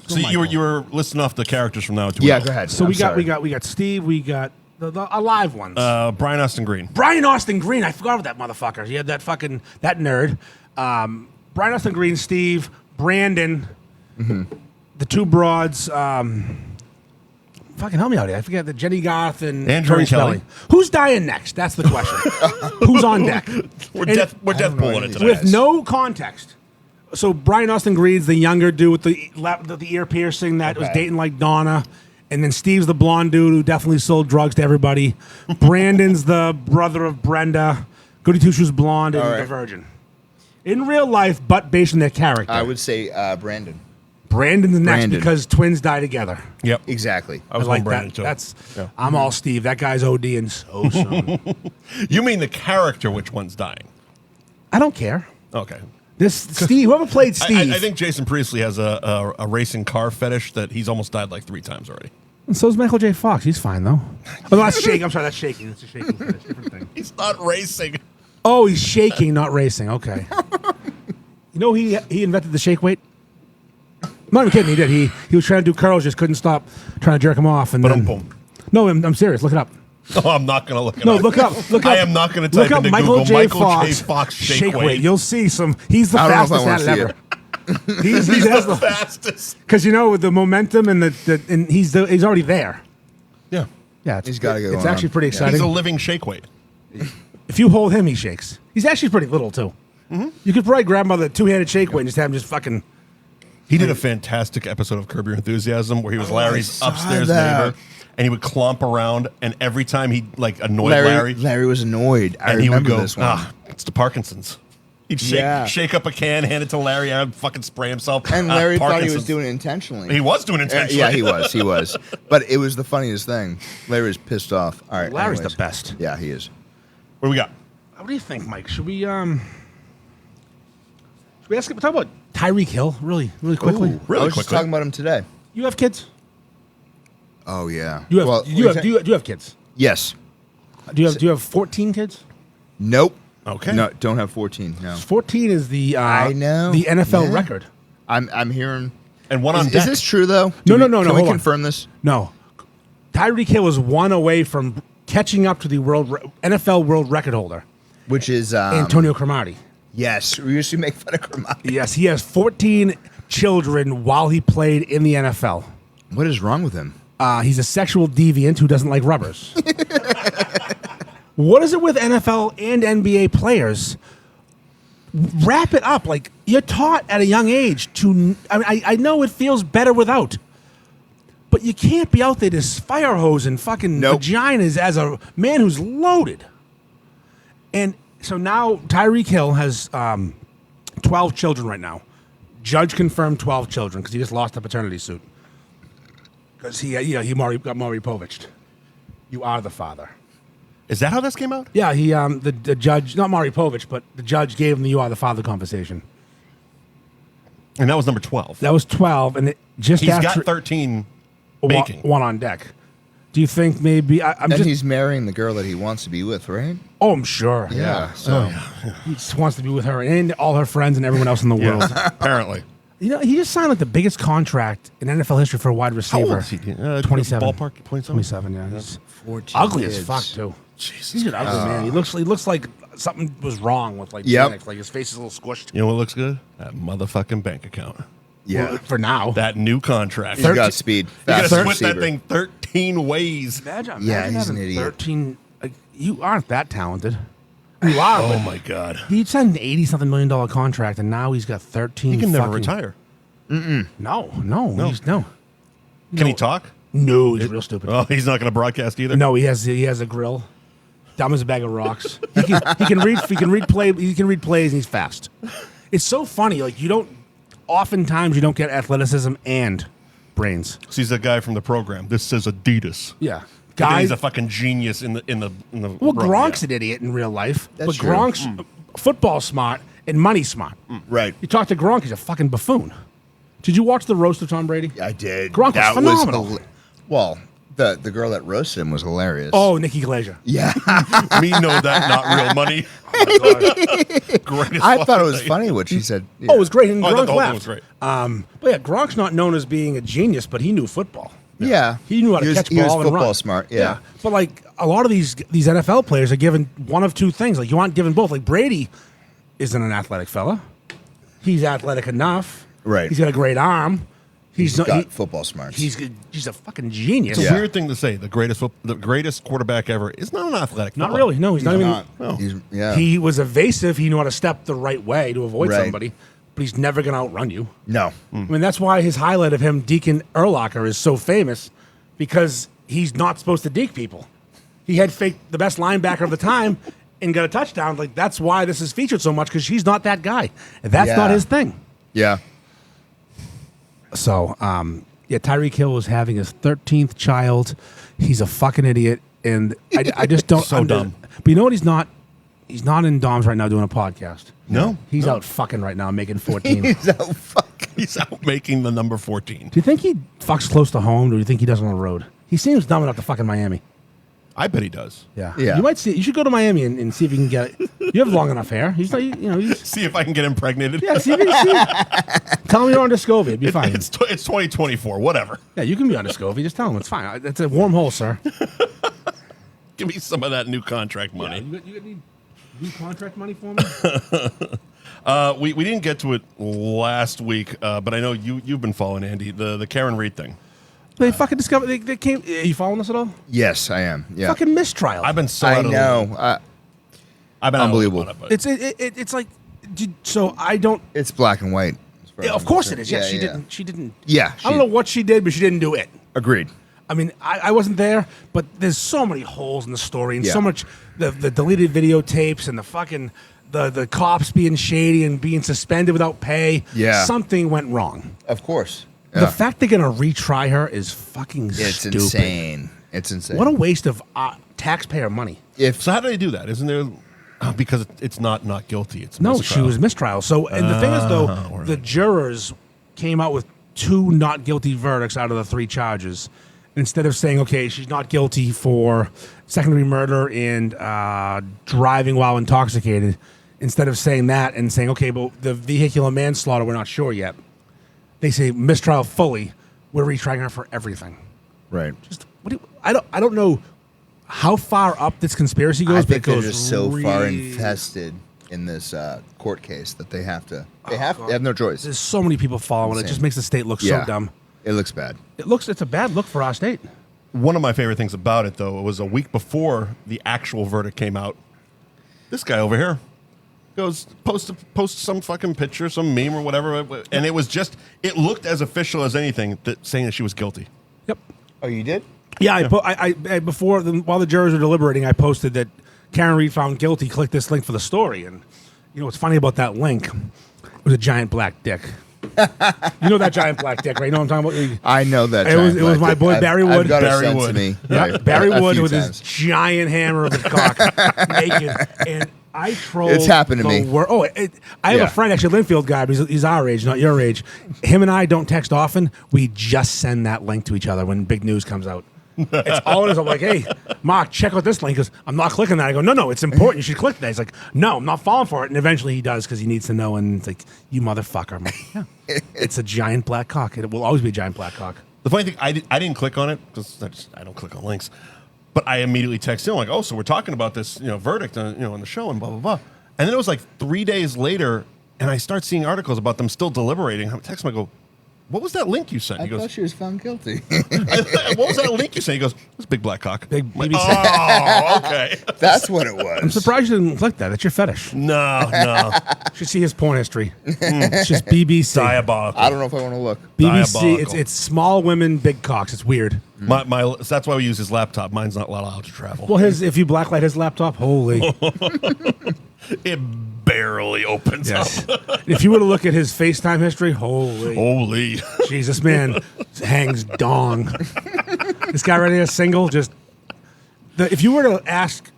So you were listing off the characters from now to Yeah, go ahead. So I'm we got sorry. Steve. We got the alive ones. Brian Austin Green. Brian Austin Green. I forgot about that motherfucker. He had that fucking that nerd. Brian Austin Green, Steve, Brandon, the two broads. Fucking help me out here. I forget the Jenny Goth and Andrew Tori and Kelly. Spelling. Who's dying next? That's the question. Who's on deck? We're And death don't know pooling it any- today. with no context. So Brian Austin Green's the younger dude with the ear piercing that was Okay. dating like Donna. And then Steve's the blonde dude who definitely sold drugs to everybody. Brandon's the brother of Brenda. Goody Two Shoes blonde and All right. the virgin. In real life, but based on their character. I would say Brandon. Brandon's next Brandon. because twins die together. Yep. Exactly. I was like going Brandon that. too. That's Yeah. I'm all Steve. That guy's ODing so soon. You mean the character? Which one's dying? I don't care. Okay. This Steve, whoever played Steve. I think Jason Priestley has a racing car fetish that he's almost died like 3 times already. And so is Michael J. Fox. He's fine though. Oh, no, that's shaking. I'm sorry, that's shaking. That's a shaking finish. Different thing. He's not racing. Oh, he's shaking, not racing. Okay. You know he invented the shake weight. I'm not even kidding. He did. He was trying to do curls, just couldn't stop trying to jerk him off. And then, Boom. no, I'm serious. Look it up. Oh, I'm not going to look it No, up. look up. Look up. I am not going to Look type up into Michael Google J. Michael Fox, J. Fox shake weight. You'll see some. He's the I don't know if I fastest wanna at it see ever. He's the fastest. because you know with the momentum and and he's already there. Yeah. Yeah, He's gotta go It's on. actually pretty Yeah. exciting. He's a living shake weight. If you hold him, he shakes. He's actually pretty little too. You could probably grab him by the two-handed shake weight and just have him just fucking. He did a fantastic episode of Curb Your Enthusiasm where he was Larry's saw upstairs that. neighbor, and he would clomp around, and every time he like annoyed Larry, Larry was annoyed. I and he would remember go, this one. it's the Parkinson's. He'd Yeah. shake up a can, hand it to Larry, and I'd fucking spray himself. And Larry thought he was Parkinson's. doing it intentionally. He was doing it intentionally. Yeah, he was. He was. But it was the funniest thing. Larry was pissed off. All right. Larry's anyways. the best. Yeah, he is. What do we got? What do you think, Mike? Should we talk about Tyreek Hill really quickly? Ooh, Really I was quickly. just talking about him today. You have kids? Oh yeah. You have Well, do you have kids? Yes. Do you have 14 kids? Nope. Okay. No, don't have 14. No. 14 is the I know. the NFL Yeah. record. I'm hearing. And one on Is deck. this true though? No, Can hold we on. confirm this? No. Tyreek Hill is one away from catching up to the NFL world record holder, Which is Antonio Cromartie. Yes, we used to make fun of Cromartie. Yes, he has 14 children while he played in the NFL. What is wrong with him? He's a sexual deviant who doesn't like rubbers. What is it with NFL and NBA players? Wrap it up. Like, you're taught at a young age to. I know it feels better without, but you can't be out there just fire hosing fucking Nope. vaginas as a man who's loaded. And so now Tyreek Hill has 12 children right now. Judge confirmed 12 children because he just lost a paternity suit. Because he got Maury Povich. You are the father. Is that how this came out? Yeah, he the judge, not Maury Povich, but the judge gave him the "You are the father" conversation. And that was number 12. That was 12, and it just He's after got 13 one, baking. one on deck. Do you think maybe I'm And just? he's marrying the girl that he wants to be with, right? Oh, I'm sure. Yeah. So He just wants to be with her and all her friends and everyone else in the world. Apparently. You know, he just signed like the biggest contract in NFL history for a wide How receiver. old is he? 27. Ballpark? 27? 27, yeah. He's 14 ugly as kids. fuck too. Jesus. He's an ugly man. He looks like something was wrong with like Yep. genetics. Like his face is a little squished. You know what looks good? That motherfucking bank account. Yeah. Well, for now. That new contract. He's got speed. You're going Fast to split that receiver. thing 13 ways. Imagine Yeah, he's having an idiot. 13. Like, you aren't that talented. Wow. Oh my God. He signed an $80-something million contract, and now he's got 13. He can never fucking- retire. No. Can he talk? No, he's real stupid. Oh, he's not going to broadcast either. No, he has a grill. Dumb as a bag of rocks. He can read plays, and he's fast. It's so funny. Like oftentimes you don't get athleticism and brains. So he's the guy from the program. This says Adidas. Yeah, Guy, guys. he's a fucking genius in the. Well, Gronk's an idiot in real life, That's but true. Gronk's football smart and money smart. Right. You talk to Gronk, he's a fucking buffoon. Did you watch the roast of Tom Brady? I did. Gronk was phenomenal. Well, the girl that roasted him was hilarious. Oh, Nikki Glaser. yeah. Me know that, not real money. Greatest I thought it was fucking funny what she said. Oh, it was great. And Oh, I thought Gronk the whole thing laughed. was great. But yeah, Gronk's not known as being a genius, but he knew football. Yeah. He knew how to catch He was ball and football run. smart. Yeah. But like a lot of these NFL players are given one of two things. Like you aren't given both. Like Brady isn't an athletic fella. He's athletic enough. Right. He's got a great arm. He's not- got football smarts. He's a fucking genius. It's a Yeah. weird thing to say. The greatest quarterback ever is not an athletic. Not fella. really. No, he's not even. No. Yeah. He was evasive. He knew how to step the right way to avoid Right. somebody, but he's never going to outrun you. no. I mean, that's why his highlight of him deking Urlacher is so famous, because he's not supposed to deke people. He had faked the best linebacker of the time and got a touchdown. Like that's why this is featured so much, because he's not that guy. That's not Yeah. his thing. Yeah. So, yeah, Tyreek Hill was having his 13th child. He's a fucking idiot, and I just don't. So dumb. But you know what? He's not. He's not in Dom's right now doing a podcast. No. He's No. out fucking right now making 14. Do He's out fucking. He's out making the number 14. you think he fucks close to home, or do you think he does on the road? He seems dumb enough to fuck in Miami. I bet he does. Yeah. Yeah. You might see. You should go to Miami and see if you can get it. You have long enough hair. He's not. You know. He's, See if I can get impregnated. yeah. See if you can see. Tell him you're on Discovery. It'd be fine. It's 2024. Whatever. Yeah, you can be on Discovery. Just tell him it's fine. It's a warm hole, sir. Give me some of that new contract money. You need new contract money for me? We didn't get to it last week, but I know you've been following Andy the Karen Reed thing. They fucking discovered. They came. Are you following this at all? Yes, I am. Yeah. Fucking mistrial. I've been so I out of the loop. know. I've been out of the loop Unbelievable. on it, but It's like. So I don't. It's black and white. as far as Of I'm course it concerned. is. Yes, Yeah, she yeah. didn't. She didn't. Yeah. I don't know what she did, but she didn't do it. Agreed. I mean, I wasn't there, but there's so many holes in the story, and Yeah. so much the deleted videotapes and the fucking the cops being shady and being suspended without pay. Yeah. Something went wrong. Of course. The Yeah. fact they're gonna retry her is fucking It's stupid. insane. It's insane. What a waste of taxpayer money. if so how do they do that? Isn't there because it's not guilty? It's No, mistrial. she was mistrial. So, and the thing is, though, right. the jurors came out with 2 not guilty verdicts out of the 3 charges. Instead of saying, okay, she's not guilty for second-degree murder and driving while intoxicated, instead of saying that and saying, okay, but the vehicular manslaughter, we're not sure yet. They say mistrial fully. We're retrying her for everything. right. Just what do you, I don't know how far up this conspiracy goes. I but think it they're goes just so far really- infested in this court case that they have to. They Oh, have no choice. There's so many people following it. It just Insane. makes the state look Yeah. so dumb. It looks bad. It's a bad look for our state. One of my favorite things about it, though, it was a week before the actual verdict came out. This guy over here goes post some fucking picture, some meme or whatever, and it was just it looked as official as anything saying that she was guilty. Yep. Oh, you did? Yeah, I before while the jurors were deliberating, I posted that Karen Reed found guilty. Click this link for the story, and you know what's funny about that link? It was a giant black dick. You know that giant black dick, right? You know what I'm talking about? I know that. It was- giant it was black my dick. boy I've- Barry I've Wood. got it Barry sent Wood. to me. Yeah, right, Barry a Wood few with times. his giant hammer of his cock, naked, and I trolled. It's happened to the me. I have Yeah. a friend, actually, a Linfield guy, but he's our age, not your age. Him and I don't text often. We just send that link to each other when big news comes out. It's all it is. I'm like, hey, Mark, check out this link. He goes, I'm not clicking that. I go, no, it's important. You should click that. He's like, no, I'm not falling for it. And eventually he does because he needs to know. And it's like, you motherfucker. I'm like, yeah, it's a giant black cock. It will always be a giant black cock. The funny thing, I didn't click on it because I don't click on links, but I immediately texted him like, oh, so we're talking about this verdict on the show and blah blah blah, and then it was like 3 days later, and I start seeing articles about them still deliberating. I text him, I go, what was that link you sent? I He goes, thought she was found guilty. what was that link you sent? He goes, it's big black cock. Big I'm like, BBC. oh, okay. That's what it was. I'm surprised you didn't click that. That's your fetish. No. You should see his porn history. It's just BBC. Diabolical. I don't know if I want to look. BBC. Diabolical. It's small women, big cocks. It's weird. That's why we use his laptop. Mine's not allowed to travel. Well, if you blacklight his laptop, holy. It barely opens Yes. up. If you were to look at his FaceTime history, Holy. Jesus, man hangs dong. This guy right here, single, if you were to ask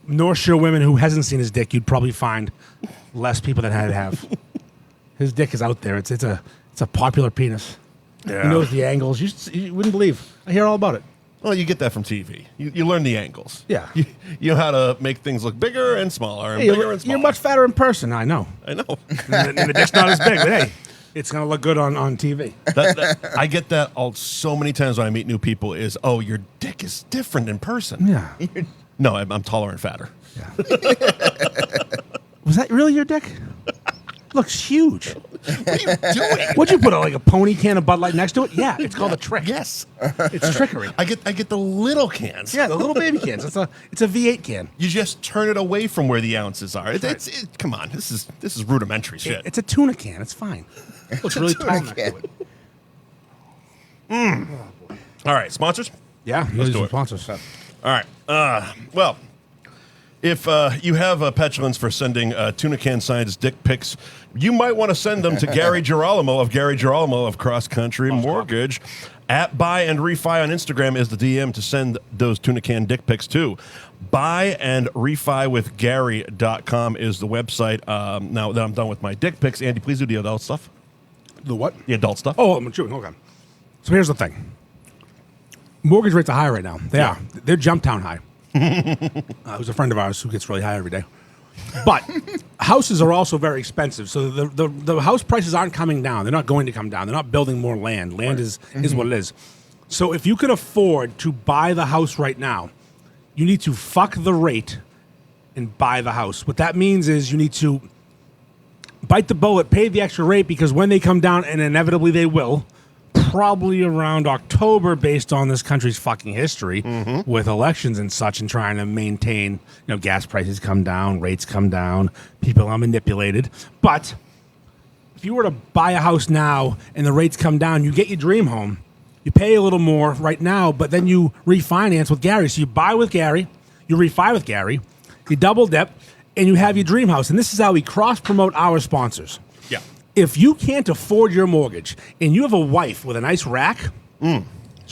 North Shore women who hasn't seen his dick, you'd probably find less people than I'd have. His dick is out there. It's a popular penis. Yeah. He knows the angles. You wouldn't believe. I hear all about it. Well, you get that from TV. You learn the angles. Yeah. You know how to make things look bigger and smaller and Hey, bigger and smaller. you're much fatter in person. I know. I know. And the dick's not as big, but hey, it's going to look good on TV. I get that so many times when I meet new people is, oh, your dick is different in person. Yeah. No, I'm taller and fatter. Yeah. Was that really your dick? Looks huge. What are you doing? What'd you put like a pony can of Bud Light next to it? Yeah, it's called a trick. Yes. It's trickery. I get the little cans. Yeah, the little baby cans. It's a V8 can. You just turn it away from where the ounces are. Come on, this is rudimentary shit. It's a tuna can. It's fine. It looks really tall next to it. All right, sponsors? Yeah, Let's do it. sponsors. All right. Well, if you have a petulance for sending tuna can sized dick pics, you might want to send them to Gary Girolamo of Cross Country Mortgage. At Buy and Refi on Instagram is the DM to send those tuna can dick pics to. buyandrefywithgary.com is the website. Now that I'm done with my dick pics, Andy, please do the adult stuff. The what? The adult stuff. Oh, I'm chewing. Okay. So here's the thing. Mortgage rates are high right now. They are. They're Jumptown high. Who's a friend of ours who gets really high every day. But houses are also very expensive. So the house prices aren't coming down. They're not going to come down. They're not building more land. Land is what it is. So if you can afford to buy the house right now, you need to fuck the rate and buy the house. What that means is you need to bite the bullet, pay the extra rate, because when they come down, and inevitably they will, probably around October, based on this country's fucking history with elections and such, and trying to maintain, gas prices come down, rates come down, people are manipulated. But if you were to buy a house now and the rates come down, you get your dream home. You pay a little more right now, but then you refinance with Gary. So you buy with Gary, you refi with Gary, you double dip, and you have your dream house. And this is how we cross-promote our sponsors. Yeah. If you can't afford your mortgage and you have a wife with a nice rack, which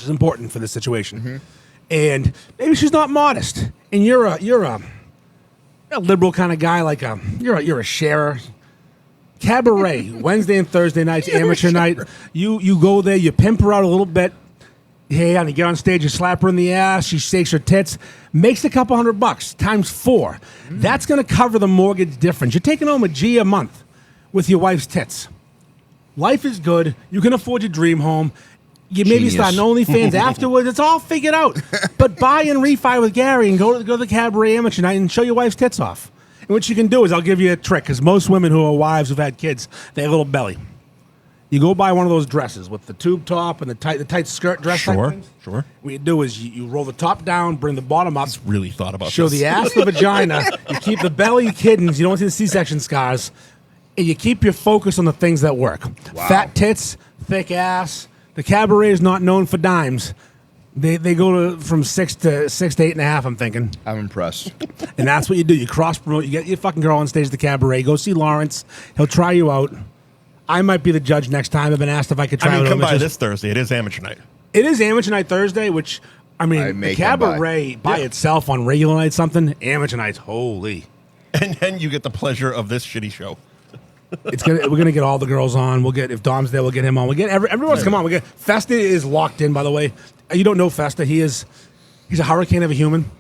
is important for this situation, and maybe she's not modest, and you're a liberal kind of guy, like you're a sharer. Cabaret, Wednesday and Thursday nights, amateur night. You go there, you pimp her out a little bit. Hey, honey, get on stage, you slap her in the ass, she shakes her tits, makes a couple $100 times 4. That's going to cover the mortgage difference. You're taking home a G a month with your wife's tits. Life is good. You can afford your dream home. You maybe Genius. start an OnlyFans afterwards. It's all figured out. But buy and refi with Gary and go to the Cabaret amateur night and show your wife's tits off. And what you can do is, I'll give you a trick, because most women who are wives who've had kids, they have a little belly. You go buy one of those dresses with the tube top and the tight skirt dress. Sure, type things. sure. What you do is you roll the top down, bring the bottom up, Really thought about show this. the ass, the vagina. You keep the belly hidden. You don't see the C-section scars. And you keep your focus on the things that work. Wow. Fat tits, thick ass. The Cabaret is not known for dimes. They go from 6 to 8.5, I'm thinking. I'm impressed. And that's what you do. You cross-promote. You get your fucking girl on stage at the Cabaret. Go see Lawrence. He'll try you out. I might be the judge next time. I've been asked if I could try out come by images. this Thursday. It is amateur night. It is amateur night Thursday, which, I the may come Cabaret by itself on regular night something, amateur nights, holy. And then you get the pleasure of this shitty show. We're gonna get all the girls on. We'll get, if Dom's there, we'll get him on. We'll get everyone's come on. We get Festa is locked in, by the way. You don't know Festa. He's a hurricane of a human.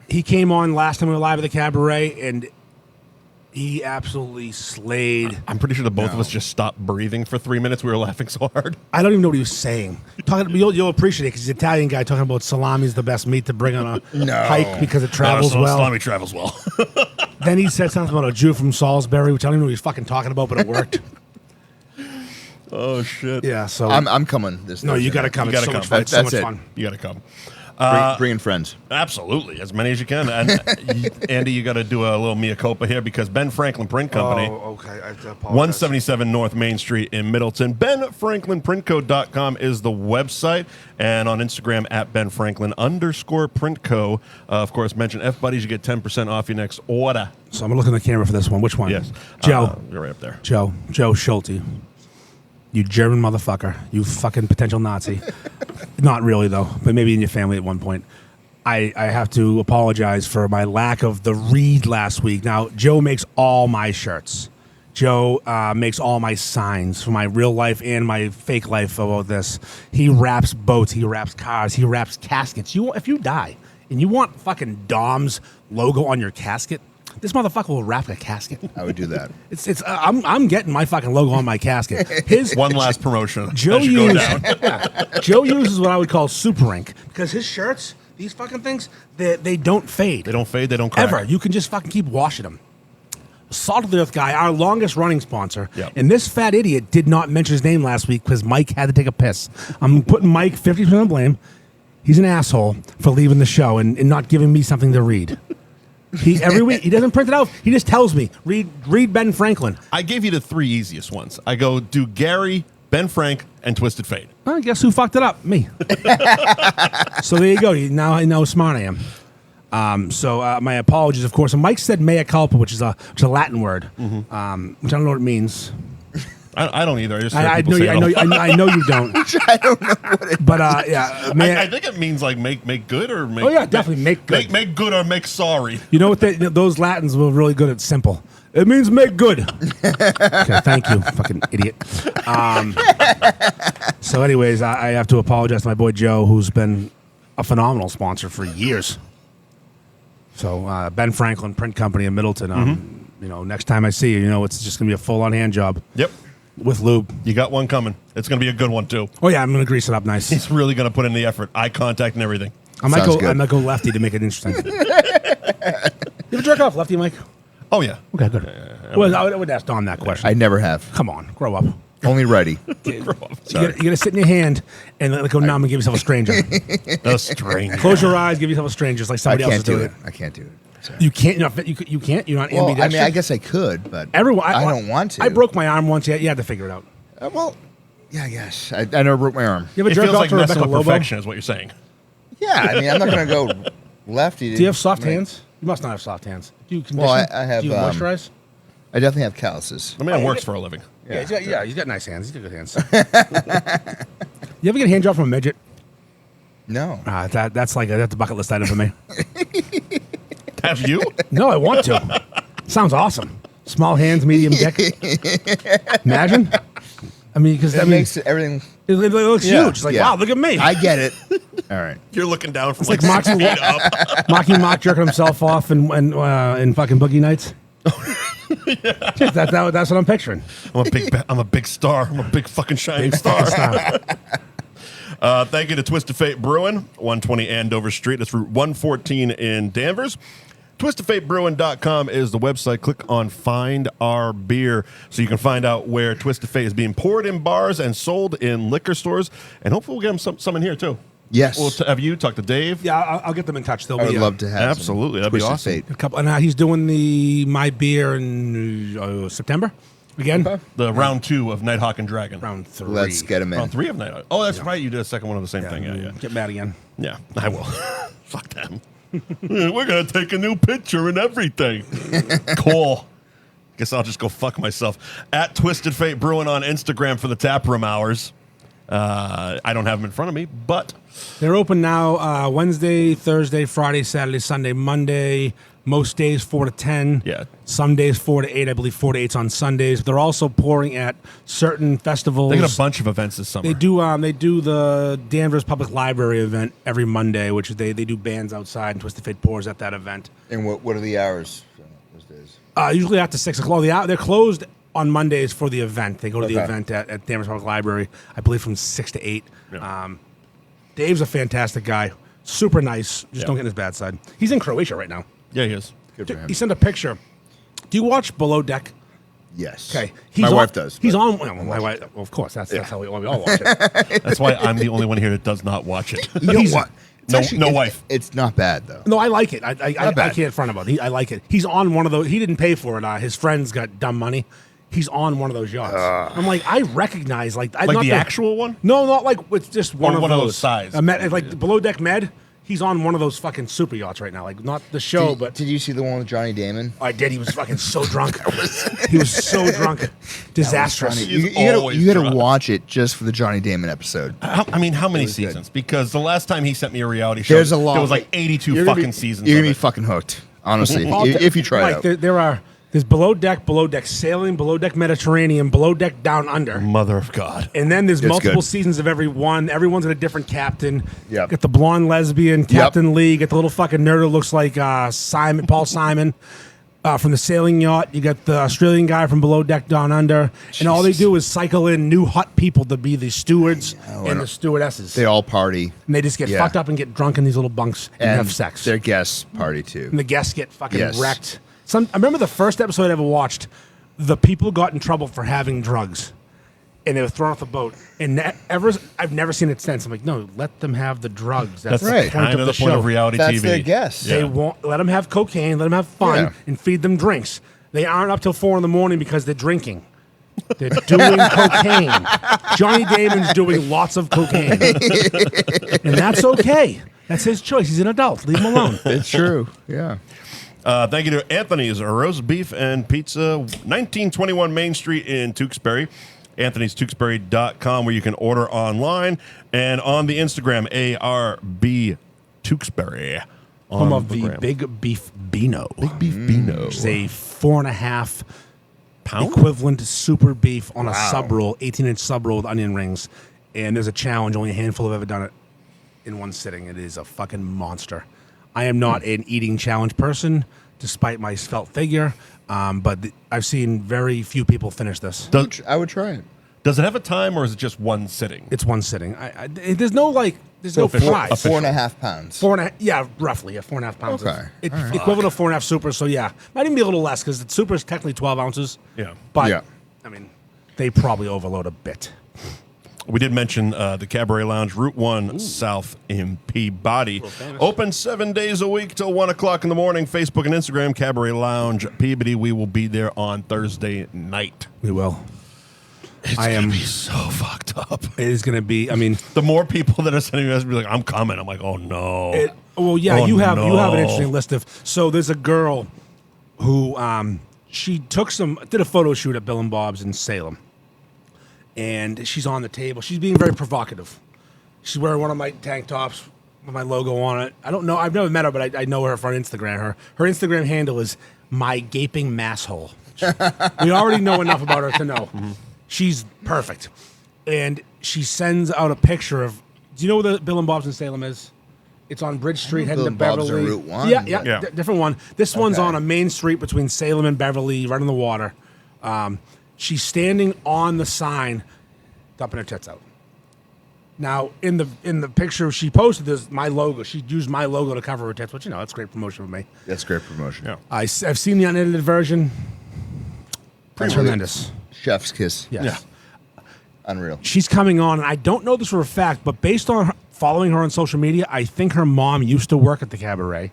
He came on last time we were live at the Cabaret, and he absolutely slayed. I'm pretty sure the both of us just stopped breathing for 3 minutes. We were laughing so hard. I don't even know what he was saying. You'll appreciate it, because he's an Italian guy talking about salami's the best meat to bring on a hike because it travels well. Salami travels well. Then he said something about a Jew from Salisbury, which I don't even know what he's fucking talking about, but it worked. Oh shit. Yeah, so I'm coming this. no, you Thursday got to night. come. You It's gotta so much come. fun. It's so much That's it. fun. You got to come. Bringing friends. Absolutely, as many as you can. And Andy, you got to do a little mea culpa here because Ben Franklin Print Company, Oh, okay. I apologize. 177 North Main Street in Middleton. BenFranklinPrintCo.com is the website, and on Instagram at BenFranklin_PrintCo. Of course, mention F Buddies, you get 10% off your next order. So I'm gonna look in the camera for this one. Which one? Yes, Joe. you're right up there. Joe Schulte. You German motherfucker. You fucking potential Nazi. Not really, though, but maybe in your family at one point. I have to apologize for my lack of the read last week. Now, Joe makes all my shirts. Joe makes all my signs for my real life and my fake life about this. He wraps boats. He wraps cars. He wraps caskets. If you die and you want fucking Dom's logo on your casket, this motherfucker will wrap a casket. I would do that. I'm getting my fucking logo on my casket. His One last promotion. Joe as you go uses down. Joe uses what I would call super ink because his shirts, these fucking things, they don't fade. They don't fade. They don't crack. Ever. You can just fucking keep washing them. Salt of the Earth guy, our longest running sponsor, Yep. and this fat idiot did not mention his name last week because Mike had to take a piss. I'm putting Mike 50% of blame. He's an asshole for leaving the show and not giving me something to read. Every week he doesn't print it out. He just tells me, read Ben Franklin. I gave you the three easiest ones. I go do Gary, Ben Frank, and Twisted Fate. Well, guess who fucked it up? Me. So there you go. Now I know how smart I am. So my apologies, of course. And Mike said mea culpa, which is a Latin word, which I don't know what it means. I don't either. I just heard I people know, say I it know, all- I know you don't. I don't know what it. But yeah, I think it means like make good or make. Oh, yeah, definitely make good. Make good or make sorry. You know what? Those Latins were really good at simple. It means make good. Okay, thank you, fucking idiot. So, anyways, I have to apologize to my boy Joe, who's been a phenomenal sponsor for years. So, Ben Franklin Print Company in Middleton. Next time I see you, it's just gonna be a full-on hand job. Yep. With lube. You got one coming. It's going to be a good one too. Oh yeah, I'm gonna grease it up nice. He's really going to put in the effort, eye contact, and everything. I might Sounds good. go lefty to make it interesting. You ever jerk off lefty, Mike? Oh yeah. Okay, good. Well, I would ask Don that question. I never have. Come on, grow up. Only righty. You gotta sit in your hand and let it go numb and give yourself a stranger. A strange. Close your eyes, give yourself a stranger, just like I somebody else is can't do doing it. I can't do it. Sorry. You can't. You can't. You're not Well, I mean, ambidextrous. I guess I could, but Everyone. I don't want to. I broke my arm once. You had to figure it out. Well, yeah, I guess. I never broke my arm. You ever It jerked feels off like to messing Rebecca with Lobo? perfection, is what you're saying. Yeah, I mean, I'm not going to go lefty. Do you have soft hands? You must not have soft hands. Do you condition? Well, I have, Do you moisturize? I definitely have calluses. The man works for a living. Yeah, he's got nice hands. He's got good hands. You ever get a hand job from a midget? No. That's a bucket list item for me. Have you? No, I want to. Sounds awesome. Small hands, medium dick. Imagine. I mean, because That makes everything. it looks Yeah, huge. It's like, yeah. wow, look at me. I get it. All right. You're looking down from It's like like 6 feet up. Mark jerking himself off in fucking Boogie Nights. That's what I'm picturing. I'm a big star. I'm a big fucking shining star. Thank you to Twisted Fate Brewing, 120 Andover Street. That's Route 114 in Danvers. TwistedFateBrewing.com is the website. Click on Find Our Beer so you can find out where Twisted Fate is being poured in bars and sold in liquor stores. And hopefully we'll get them some in here too. Yes. We'll have you talk to Dave. Yeah, I'll get them in touch. They'll I would be love to have Absolutely, some that'd be Twisted awesome. Fate. a couple. And he's doing my beer in September again. Okay. The round 2 of Nighthawk and Dragon. Round 3. Let's get them in. Round 3 of Nighthawk. Oh, that's right. You did a second one of the same thing. Yeah. Get mad again. Yeah, I will. Fuck them. We're going to take a new picture and everything. Cool. Guess I'll just go fuck myself. At Twisted Fate Brewing on Instagram for the taproom hours. I don't have them in front of me, but They're open now Wednesday, Thursday, Friday, Saturday, Sunday, Monday. Most days 4 to 10. Yeah. Some days 4 to 8. I believe 4 to 8's on Sundays. They're also pouring at certain festivals. they got a bunch of events this summer. They do the Danvers Public Library event every Monday, which they do bands outside, and Twisted Fate pours at that event. And what are the hours for those days? Usually after 6 o'clock. They're closed on Mondays for the event. They go to the Okay. event at Danvers Public Library, I believe from 6 to 8. Yeah. Dave's a fantastic guy. Super nice. Just Yeah. don't get in his bad side. He's in Croatia right now. Yeah, he is. Good for him. He sent a picture. Do you watch Below Deck? Yes. Okay, My wife does. He's but- on. Well, my wife, well, of course, that's how we all watch it. That's why I'm the only one here that does not watch it. You know what? It's No- actually- no it's- wife. It's not bad though. No, I like it. I bad. can't front about it. I like it. He's on one of those. He didn't pay for it. His friends got dumb money. He's on one of those yachts. I'm like, I recognize Like the actual one? No, not like it's just one of those size. like below deck med. He's on one of those fucking super yachts right now. Like not the show, but Did you see the one with Johnny Damon? I did. He was fucking so drunk. He was so drunk. Disastrous. Funny. He's You always gotta drunk. watch it just for the Johnny Damon episode. How many was good. seasons? Because the last time he sent me a reality show, There's a lot. there was like 82 You're gonna fucking be- seasons. You're of gonna be it. fucking hooked, honestly, All if you try it Mike, out. there's below deck sailing, below deck Mediterranean, below deck down under. Mother of God. And then there's It's multiple good. seasons of every one. Everyone's got a different captain. Yep. Get the blonde lesbian, Captain Lee. Get the little fucking nerd who looks like Paul Simon from the sailing yacht. You got the Australian guy from Below Deck Down Under. And all they do is cycle in new hot people to be the stewards and the stewardesses. They all party And they just get Yeah. fucked up and get drunk in these little bunks and, and have sex. Their guests party too. And the guests get fucking Yes. wrecked. I remember the first episode I ever watched. The people got in trouble for having drugs, and they were thrown off the boat. And I've never seen it since. I'm like, no, let them have the drugs. That's That's the right. point kind of of the the point show. of reality That's TV. their guess. They won't let them have cocaine, let them have fun, Yeah. and feed them drinks. They aren't up till 4 a.m. because they're drinking. They're doing cocaine. Johnny Damon's doing lots of cocaine, and that's okay. That's his choice. He's an adult. Leave him alone. It's true. Yeah. Thank you to Anthony's Roast Beef and Pizza, 1921 Main Street in Tewksbury. Anthony'sTewksbury.com, where you can order online. And on the Instagram, ARB Tewksbury. Home on of the gram. Big Beef Beano. Beef Beano. Which is a 4.5 Pound? equivalent super beef on a sub roll, 18-inch sub roll with onion rings. And there's a challenge. Only a handful have ever done it in one sitting. It is a fucking monster. I am not an eating challenge person, despite my svelte figure. But I've seen very few people finish this. I would try it. Does it have a time, or is it just one sitting? It's one sitting. There's no there's no official- prize. 4.5 pounds. 4.5, yeah, roughly, 4.5 pounds. Okay. It's equivalent to 4.5 super, so yeah. Might even be a little less because the super is technically 12 ounces. Yeah. But, Yeah. I mean, they probably overload a bit. We did mention the Cabaret Lounge, Route 1 South in Peabody. Open 7 days a week till 1 o'clock in the morning. Facebook and Instagram, Cabaret Lounge Peabody. We will be there on Thursday night. We will. It's I gonna am- be so fucked up. It is going to be, I mean, The more people that are sending me messages, be like, I'm coming. I'm like, oh no. well, yeah, Oh, you have an no. interesting list of. So there's a girl who she did a photo shoot at Bill and Bob's in Salem, and she's on the table. She's being very provocative. She's wearing one of my tank tops with my logo on it. I don't know. I've never met her, but I know her from Instagram. Her Instagram handle is my gaping masshole. We already know enough about her to know. She's perfect. And she sends out a picture of. Do you know where the Bill and Bob's in Salem is? It's on Bridge Street heading Bill to and Bob's Beverly. on Route 1? Yeah, Yeah. different one. This one's Okay. on a main street between Salem and Beverly, right on the water. She's standing on the sign, dumping her tits out. Now, in the picture she posted, there's my logo. She used my logo to cover her tits, which, that's great promotion for me. That's great promotion. Yeah. I've seen the unedited version. That's tremendous. Chef's kiss. Yes. Yeah. Unreal. She's coming on, and I don't know this for a fact, but based on following her on social media, I think her mom used to work at the Cabaret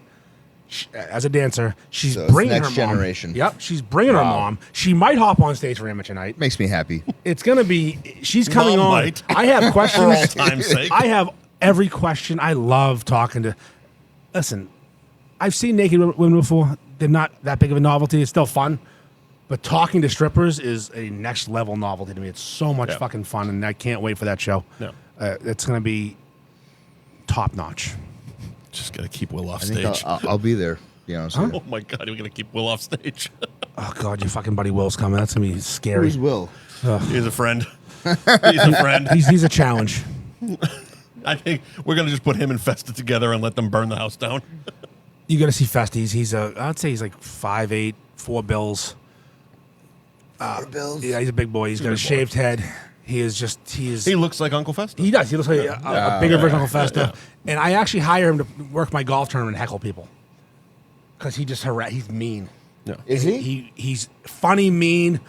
as a dancer. She's So it's bringing next her mom. generation. Yep, she's bringing her mom. She might hop on stage for Amateur Night. Makes me happy. It's gonna be. She's coming Mom on. might. I have questions. For all time's sake. I have every question. I love talking to. Listen, I've seen naked women before. They're not that big of a novelty. It's still fun. But talking to strippers is a next level novelty to me. It's so much Yeah. fucking fun, and I can't wait for that show. Yeah. It's going to be top notch. Just got to keep Will off I think stage. I'll be there. To be honest with you. Oh my God, we're going to keep Will off stage. Oh God, your fucking buddy Will's coming. That's going to be scary. Who's Will? He's a friend. He's a friend. He's a challenge. I think we're going to just put him and Festa together and let them burn the house down. You got to see Festy. I'd say he's like 5'8", 4 bills. Bills. Yeah, he's a big boy. He's got a big boy. shaved head. He looks like Uncle Festa. He does. He looks like a bigger version of Uncle Festa. And I actually hire him to work my golf tournament and heckle people. Because he just he's mean. Yeah. Is he? He's funny, mean.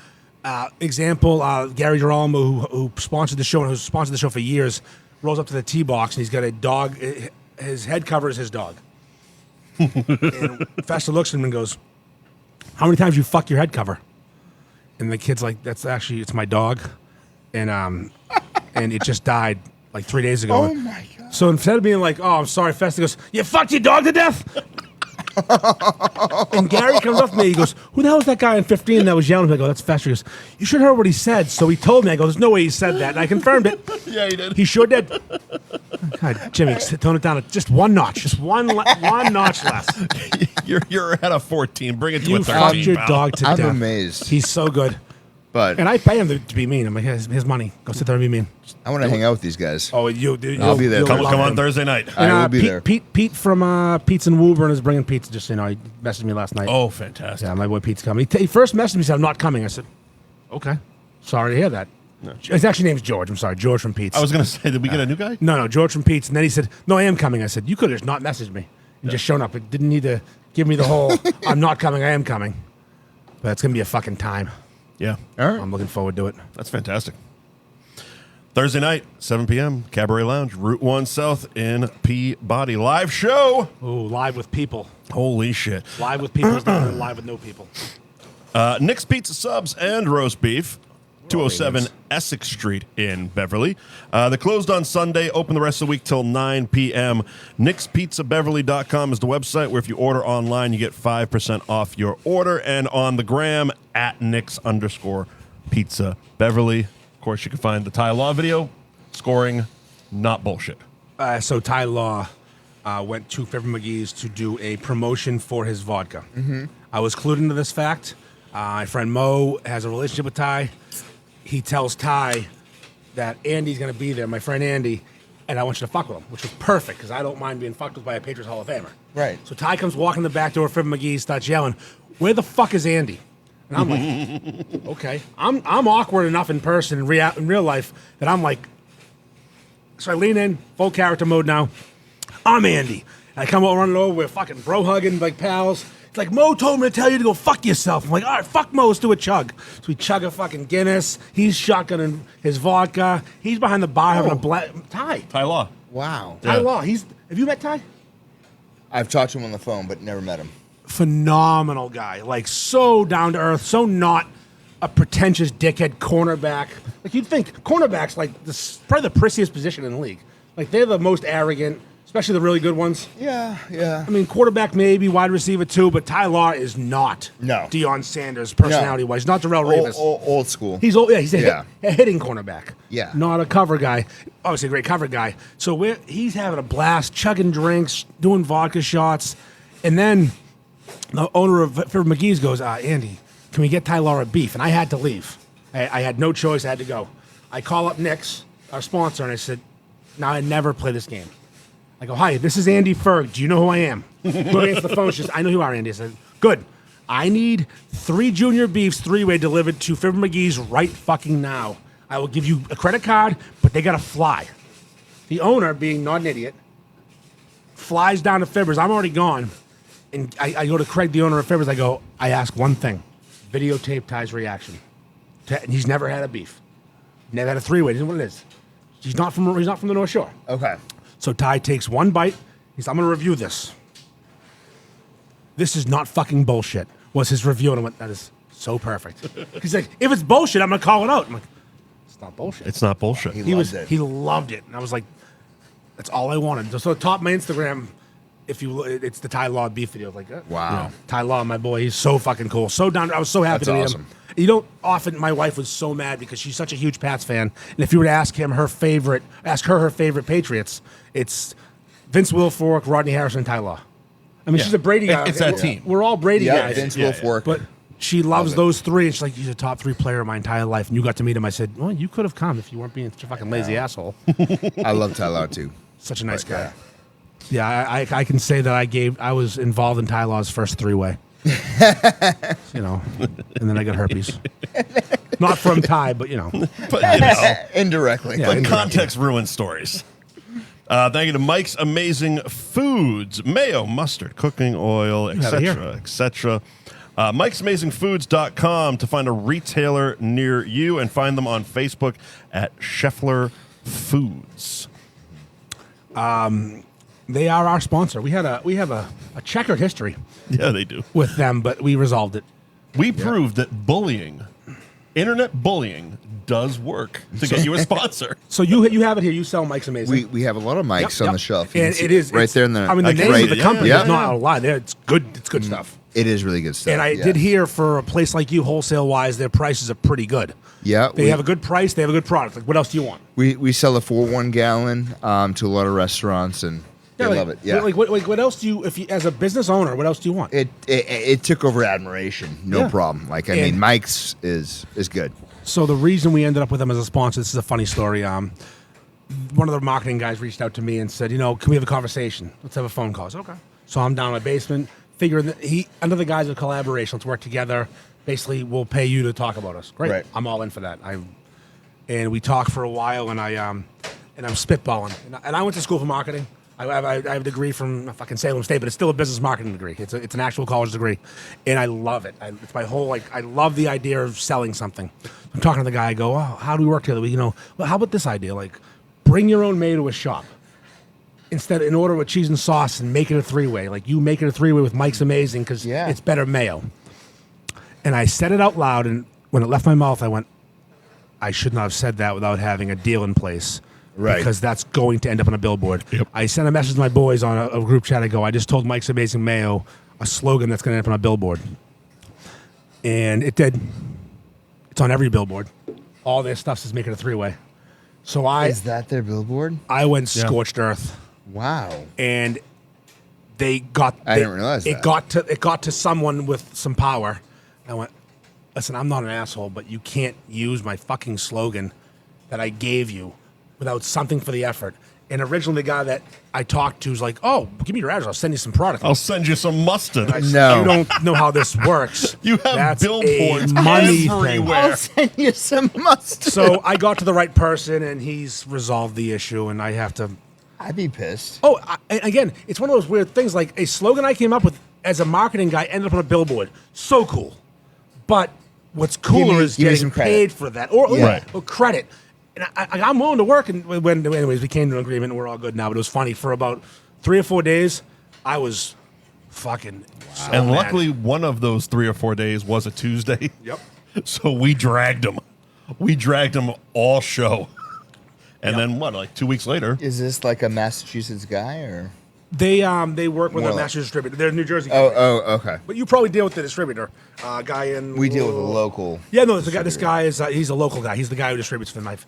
Example, Gary Girolamo, who sponsored the show and who's sponsored the show for years, rolls up to the tee box and he's got a dog. His head cover is his dog. And Fester looks at him and goes, "How many times you fuck your head cover?" And the kid's like, it's my dog. And it just died like 3 days ago. Oh my God. So instead of being like, "Oh, I'm sorry," Fester goes, "You fucked your dog to death?" And Gary comes up to me. He goes, "Who the hell was that guy in 15 that was yelling at me?" I go, "That's Fester." He goes, "You should have heard what he said." So he told me. I go, "There's no way he said that." And I confirmed it. Yeah, he did. He sure did. God, Jimmy, tone it down just one notch. Just one notch less. You're at a 14. Bring it to You a 13. fucked your pal. dog to I'm death. amazed. He's so good. But And I pay him to be mean. I'm like, his money. Go sit there and be mean. I want to hang out with these guys. Oh, I'll be there. Come on Thursday night. I will be there. Pete from Pete's in Woburn is bringing pizza. Just so you know, he messaged me last night. Oh, fantastic. Yeah, my boy Pete's coming. He first messaged me, said, "I'm not coming." I said, "Okay, sorry to hear that." No. His actually name's George. I'm sorry, George from Pete's. I was going to say, did we get a new guy? No, George from Pete's. And then he said, "No, I am coming." I said, "You could have just not messaged me and just shown up. It didn't need to give me the whole I'm not coming, I am coming." But it's going to be a fucking time. Yeah. All right. I'm looking forward to it. That's fantastic. Thursday night, 7 p.m., Cabaret Lounge, Route 1 South in Peabody. Live show. Ooh, live with people. Holy shit. Live with people is not than live with no people. Nick's Pizza Subs and Roast Beef, 207 Ravens. Essex Street in Beverly. They're closed on Sunday, open the rest of the week till 9 p.m. NicksPizzaBeverly.com is the website where if you order online, you get 5% off your order. And on the gram, at Nicks_Pizza Beverly. Of course, you can find the Ty Law video. Scoring, not bullshit. So Ty Law went to Fibber McGee's to do a promotion for his vodka. Mm-hmm. I was clued into this fact. My friend Mo has a relationship with Ty. He tells Ty that Andy's going to be there, my friend Andy, and I want you to fuck with him, which was perfect because I don't mind being fucked with by a Patriots Hall of Famer. Right. So Ty comes walking the back door of Fibber McGee's, starts yelling, "Where the fuck is Andy?" And I'm like, okay. I'm awkward enough in person in real life that I'm like, so I lean in, full character mode now. I'm Andy. And I come over, running over, we're fucking bro hugging like pals. It's like, "Mo told me to tell you to go fuck yourself." I'm like, "All right, fuck Mo, let's do a chug." So we chug a fucking Guinness. He's shotgunning his vodka. He's behind the bar having a Ty. Ty Law. Wow. Ty Yeah. Law. Have you met Ty? I've talked to him on the phone, but never met him. Phenomenal guy. Like, so down to earth, so not a pretentious dickhead cornerback. Like, you'd think cornerback's like probably the prissiest position in the league. Like, they're the most arrogant, especially the really good ones. Yeah. I mean, quarterback maybe, wide receiver too, but Ty Law is not No. Deion Sanders personality-wise. Not Darrell Revis. Old school. He's old. Yeah, he's Yeah. a hitting cornerback. Yeah. Not a cover guy. Obviously, a great cover guy. So he's having a blast, chugging drinks, doing vodka shots, and then the owner of Fibber McGee's goes, "Andy, can we get Ty Law a beef?" And I had to leave. I had no choice. I had to go. I call up Nick's, our sponsor, and I said, "Now I never play this game." I go, "Hi, this is Andy Ferg. Do you know who I am?" Whoever answers the phone, she says, "I know who you are, Andy." I said, "Good. I need 3 junior beefs, 3-way delivered to Fibber McGee's right fucking now. I will give you a credit card, but they got to fly." The owner, being not an idiot, flies down to Fibber's. I'm already gone. And I go to Craig, the owner of Fibber's. I ask one thing: videotape Ty's reaction. And he's never had a beef, never had a 3-way. Doesn't know what it is. He's not from the North Shore. Okay. So Ty takes one bite. He says, "I'm going to review this. This is not fucking bullshit," was his review. And I went, "That is so perfect." He's like, "If it's bullshit, I'm going to call it out." I'm like, "It's not bullshit." It's not bullshit. He loved it. He loved it. And I was like, that's all I wanted. So top my Instagram, it's the Ty Law beef video. Like, Wow. Ty Law, my boy, he's so fucking cool. So down. I was so happy That's to meet awesome. him. You don't often. My wife was so mad because she's such a huge Pats fan. And if you were to ask her her favorite Patriots, it's Vince Wilfork, Rodney Harrison, and Ty Law. I mean, Yeah. she's a Brady guy. It's that team. We're all Brady Yeah, guys. Vince Yeah, Wilfork. But she loves Love it. those 3. And she's like, "He's a top 3 player of my entire life." And you got to meet him. I said, "Well, you could have come if you weren't being such a fucking lazy asshole." I love Tyler too. Such a nice But, guy. Yeah, I can say that I was involved in Ty Law's first 3-way. And then I got herpes. Not from Ty, but But, Indirectly. Yeah, but indirectly. context ruins stories. Thank you to Mike's Amazing Foods, mayo, mustard, cooking oil, have it here. etc., etc. Mike'sAmazingFoods.com to find a retailer near you, and find them on Facebook at Scheffler Foods. They are our sponsor. We have a checkered history Yeah, they do. with them, but we resolved it. We proved that bullying, internet bullying, does work to get you a sponsor. So you have it here. You sell Mike's Amazing. We have a lot of mics on the shelf. You And can see it is right it's- there in the. I mean, the name right, of the company yeah. is not a lie. It's good. It's good stuff. It is really good stuff. And I did hear for a place like you, wholesale wise, their prices are pretty good. Yeah, They have a good price. They have a good product. Like, what else do you want? we sell a 4 1-gallon to a lot of restaurants, and they like, love it. Yeah, Like, what else do you, if you, as a business owner, what else do you want? it took over admiration, no Yeah. problem. Like I And- mean, Mike's is good. So the reason we ended up with them as a sponsor, this is a funny story. One of the marketing guys reached out to me and said, can we have a conversation? Let's have a phone call. I said, okay. So I'm down in my basement, figuring that under the guise of collaboration, let's work together. Basically, we'll pay you to talk about us. Great. Right. I'm all in for that. And we talked for a while, and I'm spitballing. And I went to school for marketing. I have a degree from fucking Salem State, but it's still a business marketing degree. It's an actual college degree, and I love it. It's my whole I love the idea of selling something. I'm talking to the guy. I go, oh, how do we work together? Well, how about this idea? Like, bring your own mayo to a shop. Instead, in order with cheese and sauce, and make it a 3-way. Like, you make it a 3-way with Mike's Amazing because it's better mayo. And I said it out loud, and when it left my mouth, I went, I should not have said that without having a deal in place. Right. Because that's going to end up on a billboard. Yep. I sent a message to my boys on a group chat. I go, I just told Mike's Amazing Mayo a slogan that's going to end up on a billboard. And it did. It's on every billboard. All their stuff says make it a 3-way. So Is that their billboard? I went scorched earth. Wow. And they got. I didn't realize it that. It got to someone with some power. I went, listen, I'm not an asshole, but you can't use my fucking slogan that I gave you without something for the effort. And originally, the guy that I talked to was like, "Oh, give me your address. I'll send you some product." I'll send you some mustard. I said, No. you don't know how this works. You have That's billboards a money everywhere. thing. I'll send you some mustard. So I got to the right person, and he's resolved the issue, and I have to. I'd be pissed. Oh, and again, it's one of those weird things. Like a slogan I came up with as a marketing guy ended up on a billboard. So cool. But what's cooler is give me getting some credit. paid for that, or Right. or credit. And I'm willing to work. And anyways, we came to an agreement, and we're all good now. But it was funny for about 3 or 4 days. I was fucking. So And mad. luckily, one of those 3 or 4 days was a Tuesday. Yep. So we dragged him. We dragged him all show. And then what? Like 2 weeks later, Is this like a Massachusetts guy or? They work with More a like- master distributor. They're a New Jersey. Oh, okay. But you probably deal with the distributor, guy in. We deal with a local. Yeah, no, this guy is he's a local guy. He's the guy who distributes for the knife.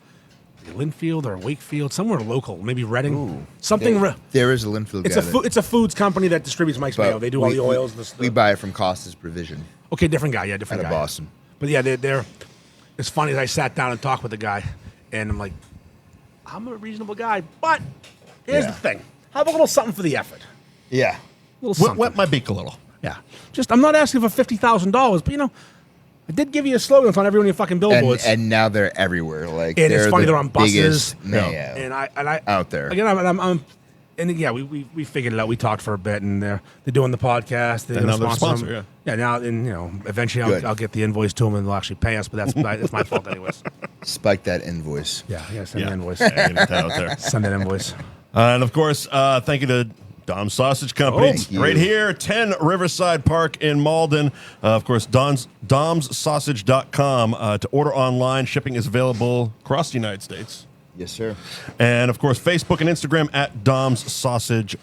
Linfield or Wakefield, somewhere local, maybe Reading, something. There is a Linfield It's guy. it's a foods company that distributes Mike's Mayo. They do all the oils. We buy it from Costas Provision Okay, different guy. Yeah, different out guy. of Boston. But yeah, they're. It's funny. I sat down and talked with the guy, and I'm like, I'm a reasonable guy, but here's Yeah. the thing: have a little something for the effort. Yeah. A little something. wet my beak a little. Yeah, just I'm not asking for $50,000, but I did give you a slogan that's on every one of your fucking billboards. And now they're everywhere. Like And it's funny, the they're on buses. biggest Yeah. mayo and I out there. again. And yeah, we figured it out. We talked for a bit, and they're doing the podcast. They're And gonna now they're sponsor sponsor, them. Yeah. Now, and eventually Good. I'll get the invoice to them, and they'll actually pay us. But that's my fault, anyways. Spike that invoice. Yeah, I gotta send Yeah. the invoice. Yeah, get that out there. Send that invoice. And of course, thank you to Dom's Sausage Company. Thank you. Right here, 10 Riverside Park in Malden. Of course, domssausage.com to order online. Shipping is available across the United States. Yes, sir. And of course, Facebook and Instagram at Dom's Sausage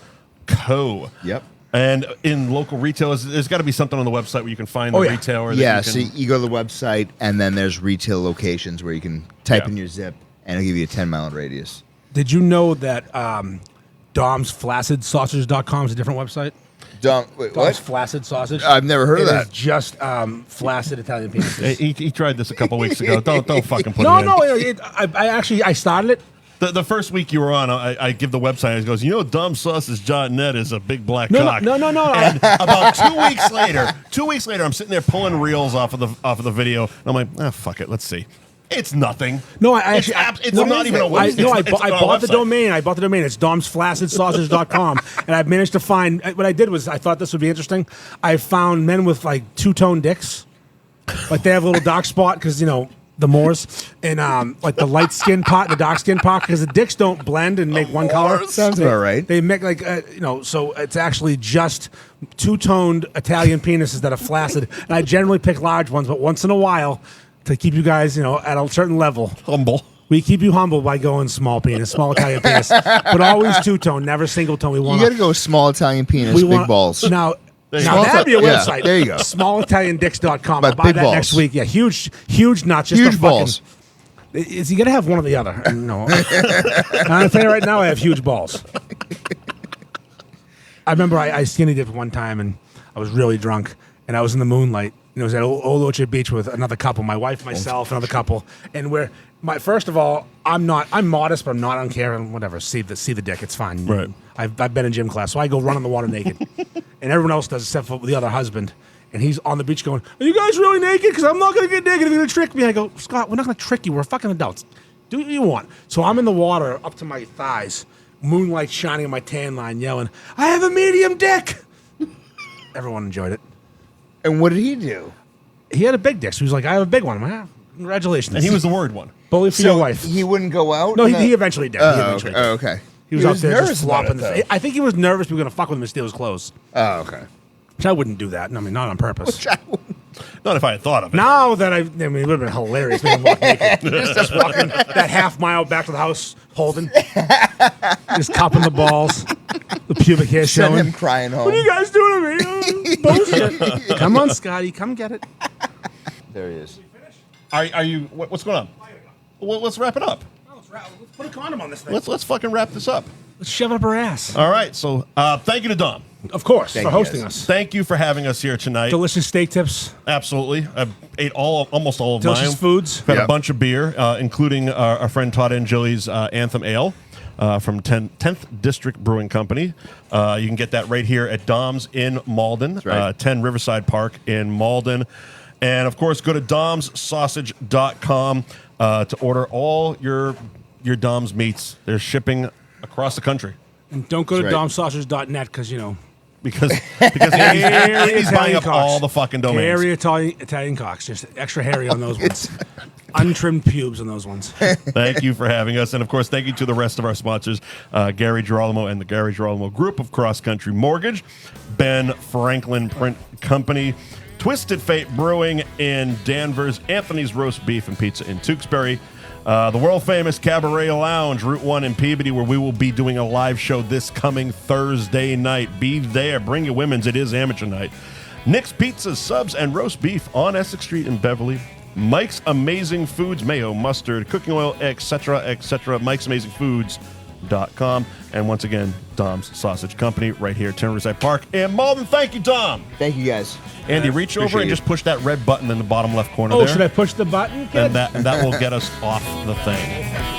Co. Yep. And in local retailers, there's got to be something on the website where you can find the Oh, yeah. retailer. That Yeah, you so can, you go to the website, and then there's retail locations where you can type Yeah. in your zip, and it'll give you a 10-mile radius. Did you know that domsflaccidsausage.com is a different website? Wait, Dom's what? Flaccid Sausage. I've never heard of It that. is just flaccid Italian penises. he tried this a couple weeks ago. Don't fucking put No, it in. no. I started it. The first week you were on, I give the website. He goes, domsausage.net is a big black No, cock. no. And about 2 weeks later, I'm sitting there pulling reels off of the video. And I'm like, fuck it, let's see. It's nothing. No, I actually, it's not even a website. I It's on a bought the website. domain. I bought the domain. It's domsflaccidsausage.com. And I've managed to find, what I did was, I thought this would be interesting. I found men with like two-tone dicks. Like they have a little dark spot because, the Moors. And like the light skin pot and the dark skin pot because the dicks don't blend and make one color. Sounds about right. They make like, so it's actually just two-toned Italian penises that are flaccid. And I generally pick large ones, but once in a while, to keep you guys, at a certain level. Humble. We keep you humble by going small penis, small Italian penis. But always two-tone, never single-tone. We want You got to go small Italian penis, big balls. Now Small that'd be a yeah, website. there you go. SmallItalianDicks.com. I'll But buy big that balls. next week. Yeah, huge nuts. Just Huge a fucking, balls. Is you got to have one or the other? No. I'll tell you right now, I have huge balls. I remember I skinny dipped one time and I was really drunk and I was in the moonlight. It was at Old Orchard Beach with another couple, my wife, myself, another couple, and first of all, I'm modest, but I'm not on camera. Whatever, see the dick, it's fine. Right. I've been in gym class, so I go run in the water naked, and everyone else does except for the other husband, and he's on the beach going, "Are you guys really naked? Because I'm not going to get naked if you're going to trick me." I go, "Scott, we're not going to trick you. We're fucking adults. Do what you want." So I'm in the water up to my thighs, moonlight shining on my tan line, yelling, "I have a medium dick." Everyone enjoyed it. And what did he do? He had a big dick, so he was like, "I have a big one." I'm like, "Congratulations." And he was the worried one. bully for your wife. He wouldn't go out? No, he eventually did. He eventually did. Okay. He was out there nervous just about flopping. it, though. I think he was nervous we were going to fuck with him and steal his clothes. Oh, okay. Which I wouldn't do that. I mean, not on purpose. Not if I had thought of it. Now that I mean, it would have been hilarious. Making him walk naked. Just walking that half mile back to the house, holding, just cupping the balls, the pubic hair Send showing. him crying home. What are you guys doing to me? Bullshit. Come on, Scotty, come get it. There he is. Are you? What's going on? Well, let's wrap it up. Let's put a condom on this thing. Let's fucking wrap this up. Let's shove it up her ass. All right. So thank you to Dom. Of course, Thank for you, hosting guys. us. Thank you for having us here tonight. Delicious steak tips. Absolutely. I ate almost all of Delicious mine. foods. Had a Yep. bunch of beer, including our friend Todd Angeli's Anthem Ale from 10th District Brewing Company. You can get that right here at Dom's in Malden, right. 10 Riverside Park in Malden. And, of course, go to domssausage.com to order all your Dom's meats. They're shipping across the country. And don't go to That's right. domsausage.net because, Because Andy's buying up all the fucking domains. Hairy Italian cocks. Just extra hairy on those ones. Untrimmed pubes on those ones. Thank you for having us. And, of course, thank you to the rest of our sponsors, Gary Girolamo and the Gary Girolamo Group of Cross Country Mortgage, Ben Franklin Print Company, Twisted Fate Brewing in Danvers, Anthony's Roast Beef and Pizza in Tewksbury, the world-famous Cabaret Lounge, Route 1 in Peabody, where we will be doing a live show this coming Thursday night. Be there. Bring your women's. It is amateur night. Nick's Pizzas, Subs, and Roast Beef on Essex Street in Beverly. Mike's Amazing Foods, mayo, mustard, cooking oil, etc., etc. Mike'sAmazingFoods.com. And once again, Dom's Sausage Company right here at 10 Riverside Park in Malden. Thank you, Dom. Thank you, guys. Andy, reach over Appreciate and it. just push that red button in the bottom left corner Oh, there. should I push the button? And that will get us off the thing.